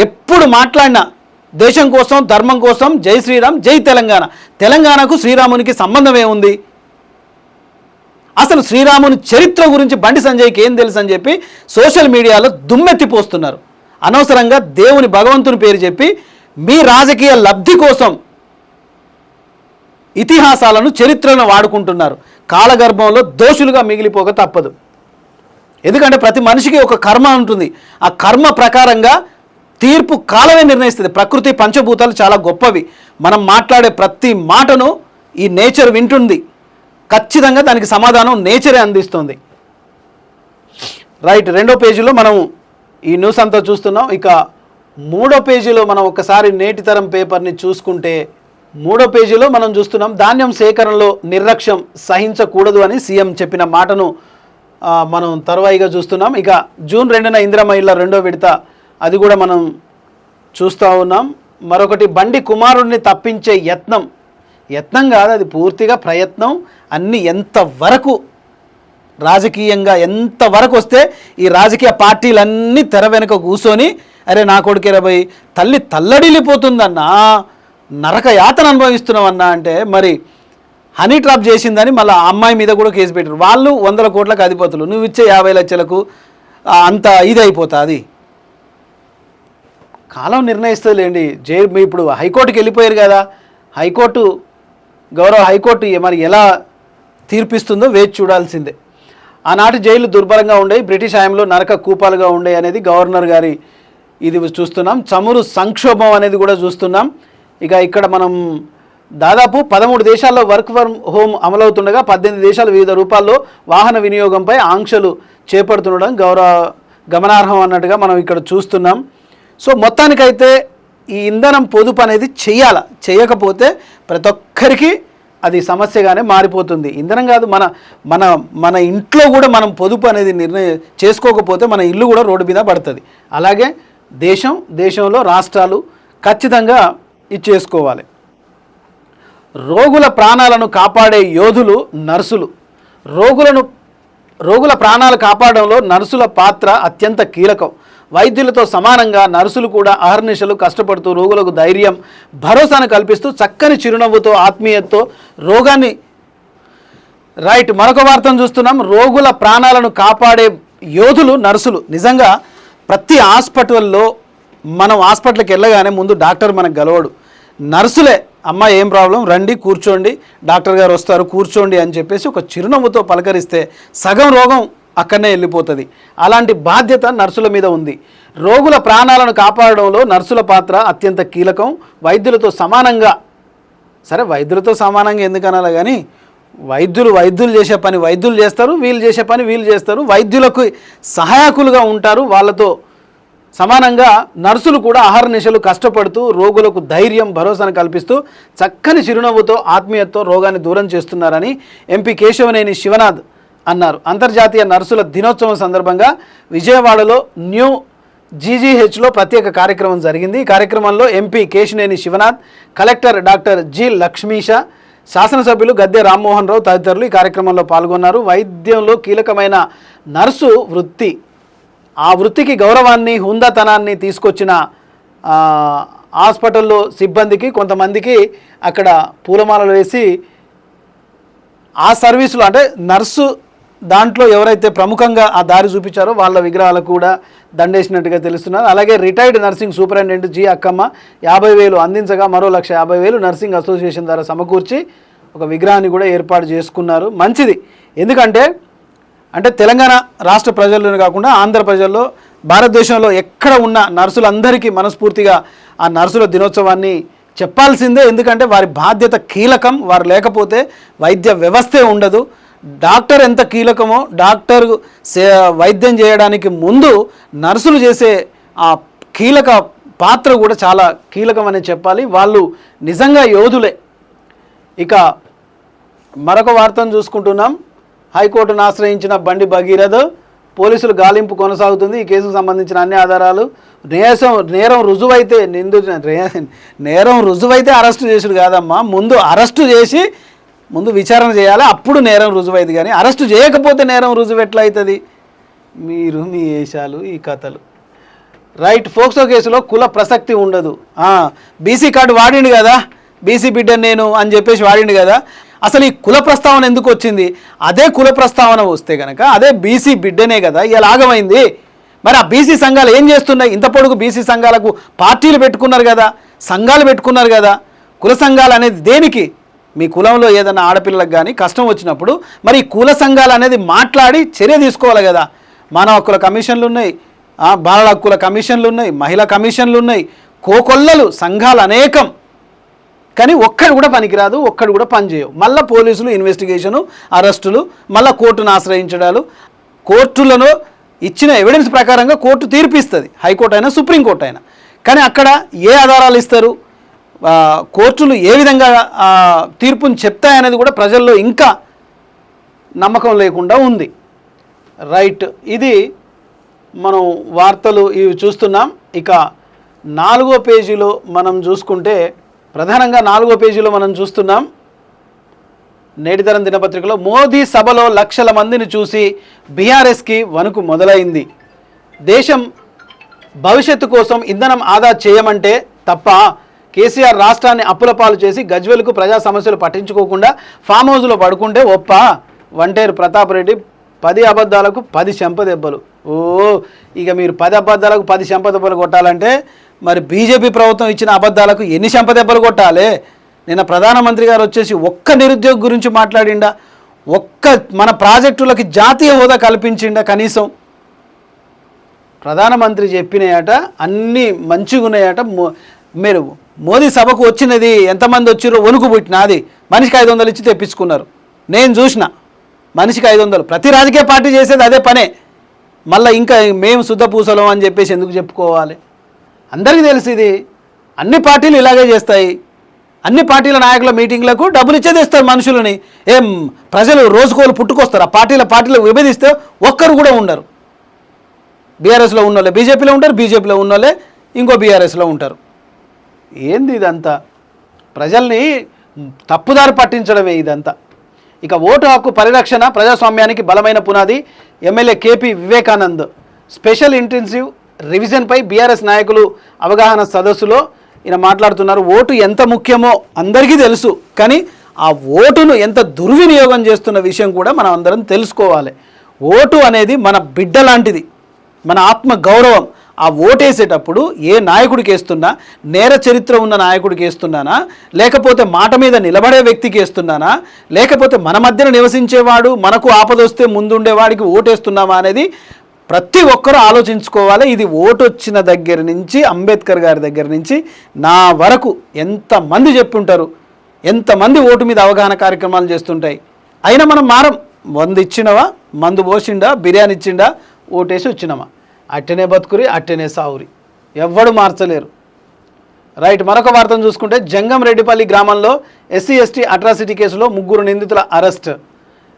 ఎప్పుడు మాట్లాడినా దేశం కోసం, ధర్మం కోసం, జై శ్రీరామ్, జై తెలంగాణ. తెలంగాణకు శ్రీరామునికి సంబంధం ఏముంది? అసలు శ్రీరాముని చరిత్ర గురించి బండి సంజయ్కి ఏం తెలుసు అని చెప్పి సోషల్ మీడియాలో దుమ్మెత్తిపోస్తున్నారు. అనవసరంగా దేవుని భగవంతుని పేరు చెప్పి మీ రాజకీయ లబ్ధి కోసం ఇతిహాసాలను, చరిత్రలను వాడుకుంటున్నారు. కాలగర్భంలో దోషులుగా మిగిలిపోక తప్పదు. ఎందుకంటే ప్రతి మనిషికి ఒక కర్మ ఉంటుంది. ఆ కర్మ ప్రకారంగా తీర్పు కాలమే నిర్ణయిస్తుంది. ప్రకృతి, పంచభూతాలు చాలా గొప్పవి. మనం మాట్లాడే ప్రతి మాటను ఈ నేచర్ వింటుంది. ఖచ్చితంగా దానికి సమాధానం నేచరే అందిస్తుంది. రైట్, 2వ పేజీలో మనం ఈ న్యూస్ అంతా చూస్తున్నాం. ఇక 3వ పేజీలో మనం ఒకసారి నేటి తరం పేపర్ని చూసుకుంటే 3వ పేజీలో మనం చూస్తున్నాం, ధాన్యం సేకరణలో నిర్లక్ష్యం సహించకూడదు అని సీఎం చెప్పిన మాటను మనం తరువాయిగా చూస్తున్నాం. ఇక జూన్ 2న ఇందిరమ్మ ఇళ్ల 2వ విడత, అది కూడా మనం చూస్తూ ఉన్నాం. మరొకటి, బండి కుమారుడిని తప్పించే యత్నం కాదు, అది పూర్తిగా ప్రయత్నం. అన్నీ ఎంతవరకు రాజకీయంగా ఎంతవరకు వస్తే ఈ రాజకీయ పార్టీలన్నీ తెర వెనుక కూర్చొని అరే నా కొడుకేరా పోయి తల్లి తల్లడిల్లిపోతుందన్నా, నరక యాతన అనుభవిస్తున్నామన్నా అంటే మరి హనీ ట్రాప్ చేసిందని మళ్ళీ ఆ అమ్మాయి మీద కూడా కేసు పెట్టారు. వాళ్ళు 100 కోట్లకు అధిపతులు, నువ్వు ఇచ్చే 50 లక్షలకు అంత ఇది అయిపోతుంది. కాలం నిర్ణయిస్తుందిలేండి. ఇప్పుడు హైకోర్టుకి వెళ్ళిపోయారు కదా, గౌరవ హైకోర్టు మరి ఎలా తీర్పిస్తుందో వేచి చూడాల్సిందే. ఆనాటి జైలు దుర్భరంగా ఉండే, బ్రిటిష్ హయాంలో నరక కూపాలుగా ఉండే అనేది గవర్నర్ గారి ఇది చూస్తున్నాం. చమురు సంక్షోభం అనేది కూడా చూస్తున్నాం. ఇక ఇక్కడ మనం దాదాపు 13 దేశాల్లో వర్క్ ఫ్రమ్ హోమ్ అమలవుతుండగా 18 దేశాలు వివిధ రూపాల్లో వాహన వినియోగంపై ఆంక్షలు చేపడుతుండడం గమనార్హం అన్నట్టుగా మనం ఇక్కడ చూస్తున్నాం. సో మొత్తానికైతే ఈ ఇంధనం పొదుపు అనేది చేయకపోతే ప్రతి ఒక్కరికి అది సమస్యగానే మారిపోతుంది. ఇంధనం కాదు, మన ఇంట్లో కూడా మనం పొదుపు అనేది చేసుకోకపోతే మన ఇల్లు కూడా రోడ్డు మీద పడుతుంది. అలాగే దేశంలో రాష్ట్రాలు ఖచ్చితంగా ఇది చేసుకోవాలి. రోగుల ప్రాణాలను కాపాడే యోధులు నర్సులు. రోగుల ప్రాణాలు కాపాడడంలో నర్సుల పాత్ర అత్యంత కీలకం. వైద్యులతో సమానంగా నర్సులు కూడా అహర్నిశలు కష్టపడుతూ రోగులకు ధైర్యం, భరోసాను కల్పిస్తూ చక్కని చిరునవ్వుతో, ఆత్మీయతతో రోగాన్ని మరొక వార్తను చూస్తున్నాం. రోగుల ప్రాణాలను కాపాడే యోధులు నర్సులు. నిజంగా ప్రతి హాస్పిటల్లో మనం హాస్పిటల్కి వెళ్ళగానే ముందు డాక్టర్ మనకు గలవడు, నర్సులే అమ్మ ఏం ప్రాబ్లం రండి కూర్చోండి డాక్టర్ గారు వస్తారు కూర్చోండి అని చెప్పేసి ఒక చిరునవ్వుతో పలకరిస్తే సగం రోగం అక్కడనే వెళ్ళిపోతుంది. అలాంటి బాధ్యత నర్సుల మీద ఉంది. రోగుల ప్రాణాలను కాపాడడంలో నర్సుల పాత్ర అత్యంత కీలకం. వైద్యులతో సమానంగా, సరే వైద్యులతో సమానంగా ఎందుకనాలి కానీ వైద్యులు చేసే పని వైద్యులు చేస్తారు, వీళ్ళు చేసే పని వీళ్ళు చేస్తారు, వైద్యులకు సహాయకులుగా ఉంటారు. వాళ్ళతో సమానంగా నర్సులు కూడా అహర్నిశలు కష్టపడుతూ రోగులకు ధైర్యం భరోసాను కల్పిస్తూ చక్కని చిరునవ్వుతో ఆత్మీయతతో రోగాన్ని దూరం చేస్తున్నారని ఎంపీ కేశవనేని శివనాథ్ అన్నారు. అంతర్జాతీయ నర్సుల దినోత్సవం సందర్భంగా విజయవాడలో న్యూ జీజీహెచ్లో ప్రత్యేక కార్యక్రమం జరిగింది. ఈ కార్యక్రమంలో MP Kesineni Sivanath, collector doctor G Lakshmisha, శాసనసభ్యులు గద్దె రామ్మోహన్ రావు తదితరులు ఈ కార్యక్రమంలో పాల్గొన్నారు. వైద్యంలో కీలకమైన నర్సు వృత్తి, ఆ వృత్తికి గౌరవాన్ని హుందాతనాన్ని తీసుకొచ్చిన హాస్పిటల్లో సిబ్బందికి కొంతమందికి అక్కడ పూలమాలలు వేసి ఆ సర్వీసులు అంటే నర్సు దాంట్లో ఎవరైతే ప్రముఖంగా ఆ దారి చూపించారో వాళ్ళ విగ్రహాలకు కూడా దండేసినట్టుగా తెలుస్తున్నారు. అలాగే retired nursing superintendent G Akkamma 50,000 అందించగా మరో 1,50,000 నర్సింగ్ అసోసియేషన్ ద్వారా సమకూర్చి ఒక విగ్రహాన్ని కూడా ఏర్పాటు చేసుకున్నారు. మంచిది, ఎందుకంటే తెలంగాణ రాష్ట్ర ప్రజల్లోనే కాకుండా ఆంధ్ర ప్రజల్లో భారతదేశంలో ఎక్కడ ఉన్న నర్సులందరికీ మనస్ఫూర్తిగా ఆ నర్సుల దినోత్సవాన్ని చెప్పాల్సిందే. ఎందుకంటే వారి బాధ్యత కీలకం, వారు లేకపోతే వైద్య వ్యవస్థే ఉండదు. డాక్టర్ ఎంత కీలకమో డాక్టర్ వైద్యం చేయడానికి ముందు నర్సులు చేసే ఆ కీలక పాత్ర కూడా చాలా కీలకమని చెప్పాలి. వాళ్ళు నిజంగా యోధులే. ఇక మరొక వార్తను చూసుకుంటున్నాం. హైకోర్టును ఆశ్రయించిన బండి భగీరథ్, పోలీసులు గాలింపు కొనసాగుతుంది. ఈ కేసుకు సంబంధించిన అన్ని ఆధారాలు నేరం రుజువైతే అరెస్టు చేసుడు కాదమ్మా, ముందు అరెస్టు చేసి ముందు విచారణ చేయాలి, అప్పుడు నేరం రుజువైంది. కానీ అరెస్టు చేయకపోతే నేరం రుజువు ఎట్లా అవుతుంది? మీరు మీ వేషాలు ఈ కథలు. రైట్, ఫోక్సో కేసులో కుల ప్రసక్తి ఉండదు. బీసీ కార్డు వాడిండు కదా, బీసీ బిడ్డ నేను అని చెప్పేసి వాడిండు కదా. అసలు ఈ కుల ప్రస్తావన ఎందుకు వచ్చింది? అదే కుల ప్రస్తావన వస్తే కనుక అదే బీసీ బిడ్డనే కదా ఇలా ఆగమైంది. మరి ఆ బీసీ సంఘాలు ఏం చేస్తున్నాయి? ఇంత పొడుగు బీసీ సంఘాలకు పార్టీలు పెట్టుకున్నారు కదా, సంఘాలు పెట్టుకున్నారు కదా. కుల సంఘాలు అనేది దేనికి? మీ కులంలో ఏదైనా ఆడపిల్లలకు కానీ కష్టం వచ్చినప్పుడు మరి కుల సంఘాలు అనేది మాట్లాడి చర్య తీసుకోవాలి కదా. మానవ హక్కుల కమిషన్లు ఉన్నాయి, బాలల హక్కుల కమిషన్లు ఉన్నాయి, మహిళా కమిషన్లు ఉన్నాయి, కోకొల్లలు సంఘాలు అనేకం. కానీ ఒక్కడు కూడా పనికిరాదు, ఒక్కడు కూడా పనిచేయవు. మళ్ళీ పోలీసులు ఇన్వెస్టిగేషను, అరెస్టులు, మళ్ళీ కోర్టును ఆశ్రయించడాలు. కోర్టులను ఇచ్చిన ఎవిడెన్స్ ప్రకారంగా కోర్టు తీర్పిస్తుంది, హైకోర్టు అయినా సుప్రీంకోర్టు అయినా. కానీ అక్కడ ఏ ఆధారాలు ఇస్తారు, కోర్టులు ఏ విధంగా తీర్పుని చెప్తాయనేది కూడా ప్రజల్లో ఇంకా నమ్మకం లేకుండా ఉంది. రైట్, ఇది మనం వార్తలు ఇవి చూస్తున్నాం. ఇక 4వ పేజీలో మనం చూసుకుంటే ప్రధానంగా 4వ పేజీలో మనం చూస్తున్నాం నేటితరం దినపత్రికలో మోదీ సభలో లక్షల మందిని చూసి బీఆర్ఎస్కి వణుకు మొదలైంది. దేశం భవిష్యత్తు కోసం ఇంధనం ఆదా చేయమంటే తప్ప కేసీఆర్ రాష్ట్రాన్ని అప్పుల పాలు చేసి గజ్వెల్కు ప్రజా సమస్యలు పట్టించుకోకుండా ఫామ్ హౌస్లో పడుకుంటే ఒప్ప. వంటేరు ప్రతాప్ రెడ్డి 10 అబద్ధాలకు 10 చెంపదెబ్బలు. ఇక మీరు 10 అబద్ధాలకు 10 చెంపదెబ్బలు కొట్టాలంటే మరి బీజేపీ ప్రభుత్వం ఇచ్చిన అబద్ధాలకు ఎన్ని చెంపదెబ్బలు కొట్టాలి? నిన్న ప్రధానమంత్రి గారు వచ్చేసి ఒక్క నిరుద్యోగ గురించి మాట్లాడిండా, ఒక్క మన ప్రాజెక్టులకి జాతీయ హోదా కల్పించిండా? కనీసం ప్రధానమంత్రి చెప్పినాయట అన్నీ మంచిగా ఉన్నాయట. మీరు మోదీ సభకు వచ్చినది ఎంతమంది వచ్చిరో వణుకు పుట్టినది. మనిషికి 500 ఇచ్చి తెప్పించుకున్నారు. నేను చూసిన మనిషికి 500. ప్రతి రాజకీయ పార్టీ చేసేది అదే పనే. మళ్ళీ ఇంకా మేము శుద్ధ పూసలం అని చెప్పేసి ఎందుకు చెప్పుకోవాలి? అందరికీ తెలిసి ఇది అన్ని పార్టీలు ఇలాగే చేస్తాయి. అన్ని పార్టీల నాయకుల మీటింగ్లకు డబ్బులు ఇచ్చే తెస్తారు మనుషులని. ఏం ప్రజలు రోజుకోలు పుట్టుకొస్తారు? ఆ పార్టీలకు విభేదిస్తే ఒక్కరు కూడా ఉండరు. బీఆర్ఎస్లో ఉన్నోళ్ళే బీజేపీలో ఉంటారు, బీజేపీలో ఉన్నోళ్ళే ఇంకో బీఆర్ఎస్లో ఉంటారు. ఏంది ఇదంతా? ప్రజల్ని తప్పుదారి పట్టించడమే ఇదంతా. ఇక ఓటు హక్కు పరిరక్షణ ప్రజాస్వామ్యానికి బలమైన పునాది. MLA KP Vivekanand special intensive రివిజన్పై బీఆర్ఎస్ నాయకులు అవగాహన సదస్సులో ఈయన మాట్లాడుతున్నారు. ఓటు ఎంత ముఖ్యమో అందరికీ తెలుసు, కానీ ఆ ఓటును ఎంత దుర్వినియోగం చేస్తున్న విషయం కూడా మనం అందరం తెలుసుకోవాలి. ఓటు అనేది మన బిడ్డ లాంటిది. మన ఆత్మ గౌరవం. ఆ ఓటేసేటప్పుడు ఏ నాయకుడికి వేస్తున్నా, నేర చరిత్ర ఉన్న నాయకుడికి వేస్తున్నానా, లేకపోతే మాట మీద నిలబడే వ్యక్తికి వేస్తున్నానా, లేకపోతే మన మధ్యన నివసించేవాడు మనకు ఆపదొస్తే ముందుండేవాడికి ఓటేస్తున్నామా అనేది ప్రతి ఒక్కరూ ఆలోచించుకోవాలి. ఇది ఓటు వచ్చిన దగ్గర నుంచి అంబేద్కర్ గారి దగ్గర నుంచి నా వరకు ఎంతమంది చెప్పుంటారు, ఎంతమంది ఓటు మీద అవగాహన కార్యక్రమాలు చేస్తుంటాయి. అయినా మనం మారం. 100 ఇచ్చినవా, మందు పోసిండా, బిర్యానీ ఇచ్చిండా, ఓటేసి వచ్చినామా, అట్టనే బతుకురి, అట్టనే సావురి, ఎవ్వడు మార్చలేరు. రైట్. మరొక వార్తను చూసుకుంటే జంగంరెడ్డిపల్లి గ్రామంలో ఎస్సీ ఎస్టీ అట్రాసిటీ కేసులో 3 నిందితుల అరెస్ట్.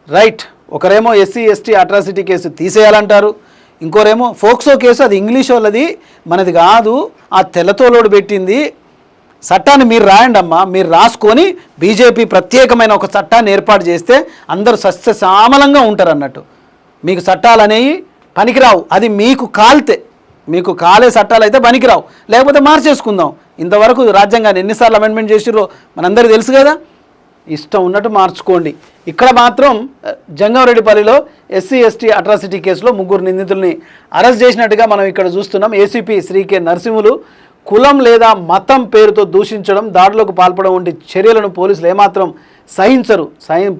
రైట్. ఒకరేమో ఎస్సీ ఎస్టీ అట్రాసిటీ కేసు తీసేయాలంటారు, ఇంకోరేమో ఫోక్సో కేసు, అది ఇంగ్లీష్ వాళ్ళది, మనది కాదు, ఆ తెల్లతోలోడు పెట్టింది. చట్టాన్ని మీరు రాయండి అమ్మా, మీరు రాసుకొని బీజేపీ ప్రత్యేకమైన ఒక చట్టాన్ని ఏర్పాటు చేస్తే అందరూ సస్యశ్యామలంగా ఉంటారు అన్నట్టు. మీకు చట్టాలు అనేవి పనికిరావు, అది మీకు కాలితే, మీకు కాలే చట్టాలు అయితే పనికిరావు, లేకపోతే మార్చేసుకుందాం. ఇంతవరకు రాజ్యాంగాన్ని ఎన్నిసార్లు అమెండ్మెంట్ చేసిర్రో మనందరికీ తెలుసు కదా. ఇష్టం ఉన్నట్టు మార్చుకోండి. ఇక్కడ మాత్రం జంగంరెడ్డిపల్లిలో ఎస్సీ ఎస్టీ అట్రాసిటీ కేసులో 3 నిందితుల్ని అరెస్ట్ చేసినట్టుగా మనం ఇక్కడ చూస్తున్నాం. ఏసీపీ శ్రీ కె నరసింహులు కులం లేదా మతం పేరుతో దూషించడం, దాడులకు పాల్పడడం వంటి చర్యలను పోలీసులు ఏమాత్రం సహించరు.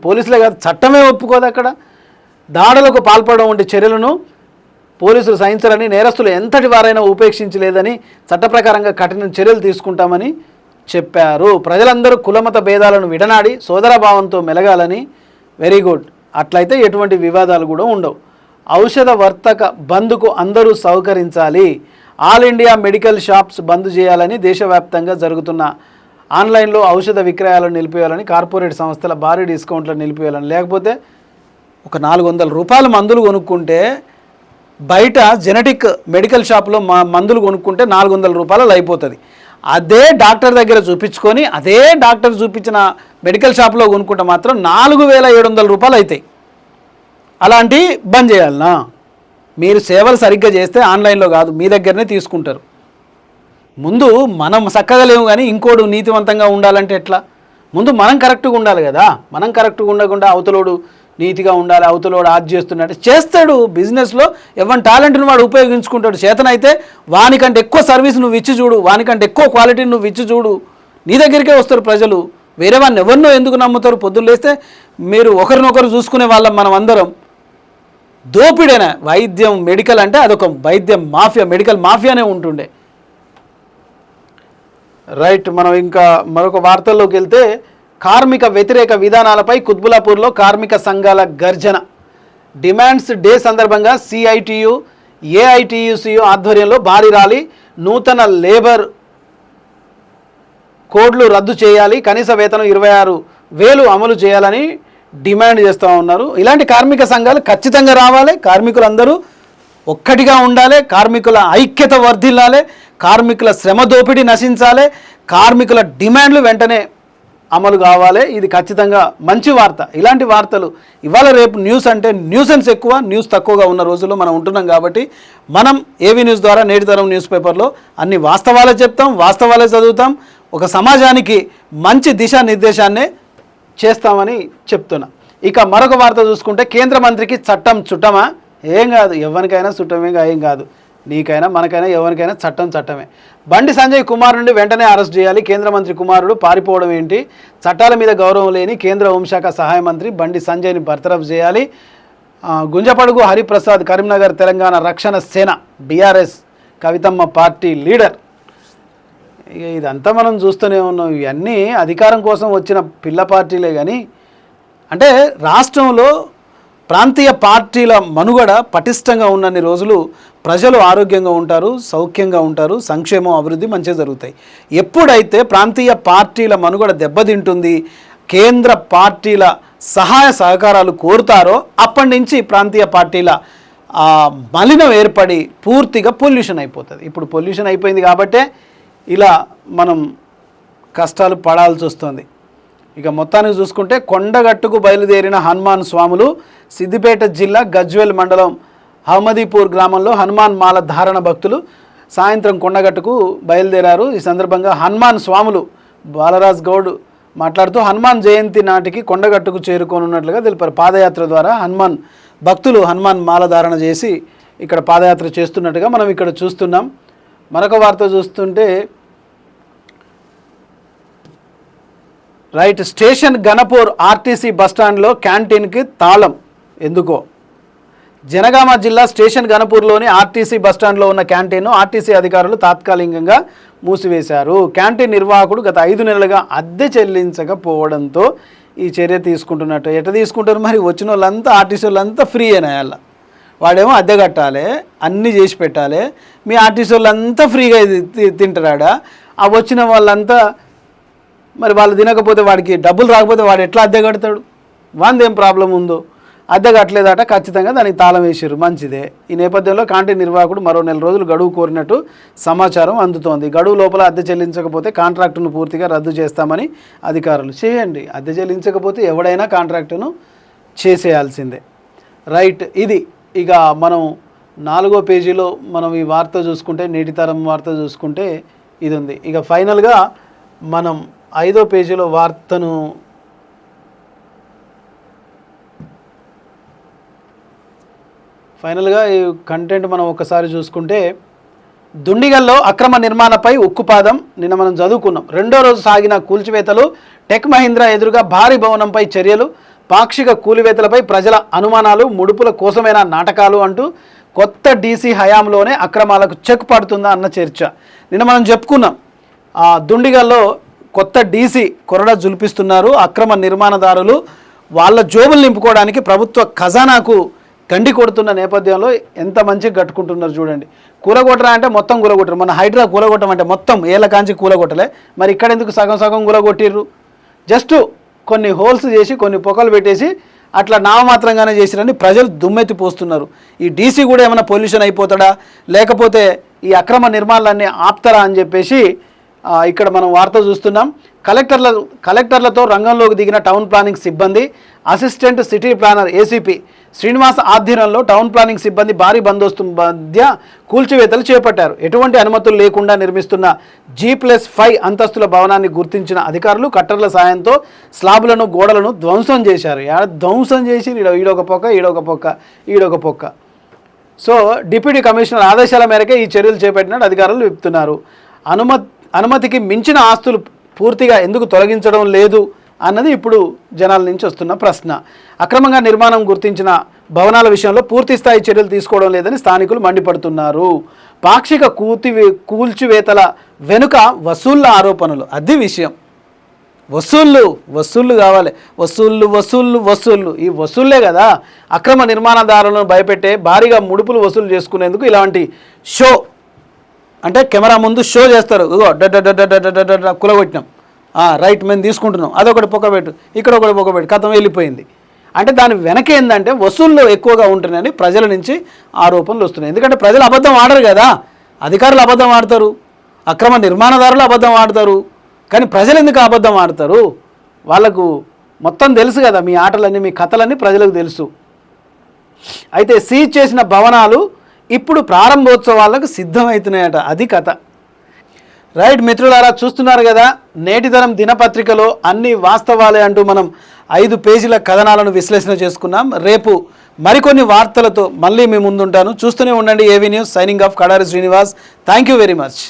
పోలీసులే కాదు, చట్టమే ఒప్పుకోదు. అక్కడ దాడులకు పాల్పడడం వంటి చర్యలను పోలీసులు సహించరని, నేరస్తులు ఎంతటి వారైనా ఉపేక్షించలేదని, చట్ట ప్రకారంగా కఠిన చర్యలు తీసుకుంటామని చెప్పారు. ప్రజలందరూ కులమత భేదాలను విడనాడి సోదరభావంతో మెలగాలని. Very good. అట్లయితే ఎటువంటి వివాదాలు కూడా ఉండవు. ఔషధ వర్తక బంద్కు అందరూ సహకరించాలి. ఆల్ ఇండియా మెడికల్ షాప్స్ బంద్ చేయాలని, దేశవ్యాప్తంగా జరుగుతున్న ఆన్లైన్లో ఔషధ విక్రయాలను నిలిపేయాలని, కార్పొరేట్ సంస్థల భారీ డిస్కౌంట్లను నిలిపేయాలని. లేకపోతే ఒక 400 రూపాయల మందులు కొనుక్కుంటే బయట జెనెటిక్ మెడికల్ షాప్లో మందులు కొనుక్కుంటే 400 రూపాయలు అయిపోతుంది. అదే డాక్టర్ దగ్గర చూపించుకొని అదే డాక్టర్ చూపించిన మెడికల్ షాప్లో కొనుక్కుంటే మాత్రం 4700 రూపాయలు అవుతాయి. అలాంటి బంద్ చేయాలనా? మీరు సేవలు సరిగ్గా చేస్తే ఆన్లైన్లో కాదు, మీ దగ్గరనే తీసుకుంటారు. ముందు మనం చక్కగా లేవు కానీ ఇంకోడు నీతివంతంగా ఉండాలంటే ఎట్లా? ముందు మనం కరెక్ట్గా ఉండాలి కదా. మనం కరెక్ట్గా ఉండకుండా అవతలోడు నీతిగా ఉండాలి, అవతలోడు ఆది చేస్తున్నట్టు చేస్తాడు. బిజినెస్లో ఎవరి టాలెంట్ని వాడు ఉపయోగించుకుంటాడు. చేతనైతే వానికంటే ఎక్కువ సర్వీస్ నువ్వు ఇచ్చి చూడు, వానికంటే ఎక్కువ క్వాలిటీని నువ్వు ఇచ్చి చూడు, నీ దగ్గరికే వస్తారు ప్రజలు. వేరే వాడిని ఎవరినో ఎందుకు నమ్ముతారు? పొద్దున్న లేస్తే మీరు ఒకరినొకరు చూసుకునే వాళ్ళం మనం అందరం. దోపిడేనా వైద్యం? మెడికల్ అంటే అదొక వైద్యం మాఫియా, మెడికల్ మాఫియానే ఉంటుండే. రైట్. మనం ఇంకా మరొక వార్తల్లోకి వెళ్తే కార్మిక వ్యతిరేక విధానాలపై కుత్బులాపూర్లో కార్మిక సంఘాల గర్జన. డిమాండ్స్ డే సందర్భంగా సిఐటియు ఏఐటియుసియు ఆధ్వర్యంలో భారీ ర్యాలీ. నూతన లేబర్ కోడ్లు రద్దు చేయాలి, కనీస వేతనం 26,000 అమలు చేయాలని డిమాండ్ చేస్తూ ఉన్నారు. ఇలాంటి కార్మిక సంఘాలు ఖచ్చితంగా రావాలి. కార్మికులందరూ ఒక్కటిగా ఉండాలి. కార్మికుల ఐక్యత వర్ధిల్లాలి. కార్మికుల శ్రమ దోపిడీ నశించాలి. కార్మికుల డిమాండ్లు వెంటనే అమలు కావాలి. ఇది ఖచ్చితంగా మంచి వార్త. ఇలాంటి వార్తలు ఇవాళ రేపు న్యూస్ అంటే న్యూసెన్స్ ఎక్కువ, న్యూస్ తక్కువగా ఉన్న రోజుల్లో మనం ఉంటున్నాం. కాబట్టి మనం ఏవీ న్యూస్ ద్వారా నేటి తరం న్యూస్ పేపర్లో అన్ని వాస్తవాలే చెప్తాం, వాస్తవాలే చదువుతాం. ఒక సమాజానికి మంచి దిశానిర్దేశాన్నే చేస్తామని చెప్తున్నా. ఇక మరొక వార్త చూసుకుంటే కేంద్ర మంత్రికి చట్టం చుట్టమా? ఏం కాదు, ఎవరికైనా చుట్టమే ఏం కాదు. నీకైనా మనకైనా ఎవరికైనా చట్టం చట్టమే. బండి సంజయ్ కుమార్ నుండి వెంటనే అరెస్ట్ చేయాలి. కేంద్ర మంత్రి కుమారుడు పారిపోవడం ఏంటి? చట్టాల మీద గౌరవం లేని కేంద్ర హోంశాఖ సహాయ మంత్రి బండి సంజయ్ని బర్తరఫ్ చేయాలి. గుంజపడుగు హరిప్రసాద్ కరీంనగర్ తెలంగాణ రక్షణ సేన బీఆర్ఎస్ కవితమ్మ పార్టీ లీడర్. ఇక ఇదంతా మనం చూస్తూనే ఉన్నాం. ఇవన్నీ అధికారం కోసం వచ్చిన పిల్ల పార్టీలే. కానీ అంటే రాష్ట్రంలో ప్రాంతీయ పార్టీల మనుగడ పటిష్టంగా ఉన్నన్ని రోజులు ప్రజలు ఆరోగ్యంగా ఉంటారు, సౌఖ్యంగా ఉంటారు, సంక్షేమం అభివృద్ధి మంచిగా జరుగుతాయి. ఎప్పుడైతే ప్రాంతీయ పార్టీల మనుగడ దెబ్బతింటుంది, కేంద్ర పార్టీల సహాయ సహకారాలు కోరుతారో అప్పటి నుంచి ప్రాంతీయ పార్టీల మలినం ఏర్పడి పూర్తిగా పొల్యూషన్ అయిపోతుంది. ఇప్పుడు పొల్యూషన్ అయిపోయింది కాబట్టే ఇలా మనం కష్టాలు పడాల్సి వస్తుంది. ఇక మొత్తానికి చూసుకుంటే కొండగట్టుకు బయలుదేరిన హనుమాన్ స్వాములు. సిద్దిపేట జిల్లా గజ్వేల్ మండలం అహ్మదీపూర్ గ్రామంలో హనుమాన్ మాల ధారణ భక్తులు సాయంత్రం కొండగట్టుకు బయలుదేరారు. ఈ సందర్భంగా హనుమాన్ స్వాములు బాలరాజ్ గౌడ్ మాట్లాడుతూ హనుమాన్ జయంతి నాటికి కొండగట్టుకు చేరుకోనున్నట్లుగా తెలిపారు. పాదయాత్ర ద్వారా హనుమాన్ భక్తులు హనుమాన్ మాల ధారణ చేసి ఇక్కడ పాదయాత్ర చేస్తున్నట్టుగా మనం ఇక్కడ చూస్తున్నాం. మరొక వార్త చూస్తుంటే రైట్, స్టేషన్ గణపూర్ ఆర్టీసీ బస్టాండ్లో క్యాంటీన్కి తాళం. ఎందుకో జనగామ జిల్లా స్టేషన్ గణపూర్లోని ఆర్టీసీ బస్టాండ్లో ఉన్న క్యాంటీన్ను ఆర్టీసీ అధికారులు తాత్కాలికంగా మూసివేశారు. క్యాంటీన్ నిర్వాహకుడు గత 5 నెలలుగా అద్దె చెల్లించకపోవడంతో ఈ చర్య తీసుకుంటున్నట్టు. ఎట్లా తీసుకుంటారు మరి? వచ్చిన వాళ్ళంతా ఆర్టీసీ వాళ్ళంతా ఫ్రీ అయినా అలా, వాడేమో అద్దె కట్టాలి, అన్నీ చేసి పెట్టాలి. మీ ఆర్టీసీ వాళ్ళంతా ఫ్రీగా తింటారాడా? ఆ వచ్చిన వాళ్ళంతా మరి వాళ్ళు తినకపోతే వాడికి డబ్బులు రాకపోతే వాడు ఎట్లా అద్దె కడతాడు? వాందేం ప్రాబ్లం ఉందో? అద్దె కట్టలేదట, ఖచ్చితంగా దానికి తాళం వేసారు. మంచిదే. ఈ నేపథ్యంలో క్యాంటీన్ నిర్వాహకుడు మరో 4 రోజులు గడువు కోరినట్టు సమాచారం అందుతోంది. గడువు లోపల అద్దె చెల్లించకపోతే కాంట్రాక్టును పూర్తిగా రద్దు చేస్తామని అధికారులు. చేయండి, అద్దె చెల్లించకపోతే ఎవడైనా కాంట్రాక్టును చేసేయాల్సిందే. రైట్, ఇది ఇక మనం 4వ పేజీలో మనం ఈ వార్త చూసుకుంటే, నేటి తరం వార్త చూసుకుంటే ఇది ఉంది. ఇక ఫైనల్గా మనం 5వ పేజీలో వార్తను ఫైనల్గా ఈ కంటెంట్ మనం ఒకసారి చూసుకుంటే, దుండిగల్లో అక్రమ నిర్మాణపై ఉక్కుపాదం. నిన్న మనం చదువుకున్నాం. 2వ రోజు సాగిన కూల్చివేతలు, టెక్ మహీంద్రా ఎదురుగా భారీ భవనంపై చర్యలు, పాక్షిక కూలివేతలపై ప్రజల అనుమానాలు, ముడుపుల కోసమైన నాటకాలు అంటూ కొత్త డీసీ హయాంలోనే అక్రమాలకు చెక్ పడుతుందా అన్న చర్చ నిన్న మనం చెప్పుకున్నాం. దుండిగల్లో కొత్త డీసీ కొరడా జులిపిస్తున్నారు. అక్రమ నిర్మాణదారులు వాళ్ళ జోబులు నింపుకోవడానికి ప్రభుత్వ ఖజానాకు గండి కొడుతున్న నేపథ్యంలో ఎంత మంచిగా కట్టుకుంటున్నారు చూడండి. కూలగొట్టరా అంటే మొత్తం కూలగొట్టరు. మన హైడ్రా కూలగొట్టమంటే మొత్తం ఏళ్ళ కాంచి కూలగొట్టలే. మరి ఇక్కడ ఎందుకు సగం సగం కూలగొట్టిర్రు? జస్ట్ కొన్ని హోల్స్ చేసి కొన్ని పొక్కలు పెట్టేసి అట్లా నామమాత్రంగానే చేసిరని ప్రజలు దుమ్మెత్తి పోస్తున్నారు. ఈ డీసీ కూడా ఏమైనా పొల్యూషన్ అయిపోతాడా, లేకపోతే ఈ అక్రమ నిర్మాణాలన్నీ ఆపుతారా అని చెప్పేసి ఇక్కడ మనం వార్త చూస్తున్నాం. కలెక్టర్లతో రంగంలోకి దిగిన టౌన్ ప్లానింగ్ సిబ్బంది. Assistant city planar ACP Srinivas ఆధ్వర్యంలో టౌన్ ప్లానింగ్ సిబ్బంది భారీ బందోబస్తు మధ్య కూల్చివేతలు చేపట్టారు. ఎటువంటి అనుమతులు లేకుండా నిర్మిస్తున్న G+5 అంతస్తుల భవనాన్ని గుర్తించిన అధికారులు కట్టర్ల సాయంతో స్లాబులను, గోడలను ధ్వంసం చేశారు. ధ్వంసం చేసి ఈడొక పొక్క, ఈడొక పొక్క. సో డిప్యూటీ కమిషనర్ ఆదేశాల మేరకే ఈ చర్యలు చేపట్టినట్టు అధికారులు చెప్తున్నారు. అనుమతికి మించిన ఆస్తులు పూర్తిగా ఎందుకు తొలగించడం లేదు అన్నది ఇప్పుడు జనాల నుంచి వస్తున్న ప్రశ్న. అక్రమంగా నిర్మాణం గుర్తించిన భవనాల విషయంలో పూర్తి స్థాయి చర్యలు తీసుకోవడం లేదని స్థానికులు మండిపడుతున్నారు. పాక్షిక కూల్చివేతల వెనుక వసూళ్ల ఆరోపణలు. అది విషయం. వసూళ్ళు కావాలి. వసూళ్ళు ఈ వసూళ్లే కదా అక్రమ నిర్మాణదారులను భయపెట్టే భారీగా ముడుపులు వసూలు చేసుకునేందుకు ఇలాంటి షో, అంటే కెమెరా ముందు షో చేస్తారు. ఇగో కులగొట్టినాం, రైట్ మేము తీసుకుంటున్నాం, అదొకటి పొక్కబెట్టు, ఇక్కడ ఒకటి పొక్కబెట్టు, కథం వెళ్ళిపోయింది. అంటే దాని వెనక ఏంటంటే వసూళ్ళు ఎక్కువగా ఉంటున్నాయని ప్రజల నుంచి ఆరోపణలు వస్తున్నాయి. ఎందుకంటే ప్రజలు అబద్ధం ఆడరు కదా, అధికారులు అబద్ధం ఆడతారు, అక్రమ నిర్మాణదారులు అబద్ధం ఆడతారు. కానీ ప్రజలు ఎందుకు అబద్ధం ఆడతారు? వాళ్ళకు మొత్తం తెలుసు కదా, మీ ఆటలన్నీ మీ కథలన్నీ ప్రజలకు తెలుసు. అయితే సీజ్ చేసిన భవనాలు ఇప్పుడు ప్రారంభోత్సవాలకు సిద్ధమవుతున్నాయట. అది కథ. రైట్ మిత్రులారా, చూస్తున్నారు కదా నేటి తరం దినపత్రికలో అన్ని వాస్తవాలే అంటూ మనం 5 పేజీల కథనాలను విశ్లేషణ చేసుకున్నాం. రేపు మరికొన్ని వార్తలతో మళ్ళీ మీ ముందుంటాను. చూస్తూనే ఉండండి AV news. Signing off Kadari Srinivas. Thank you very much.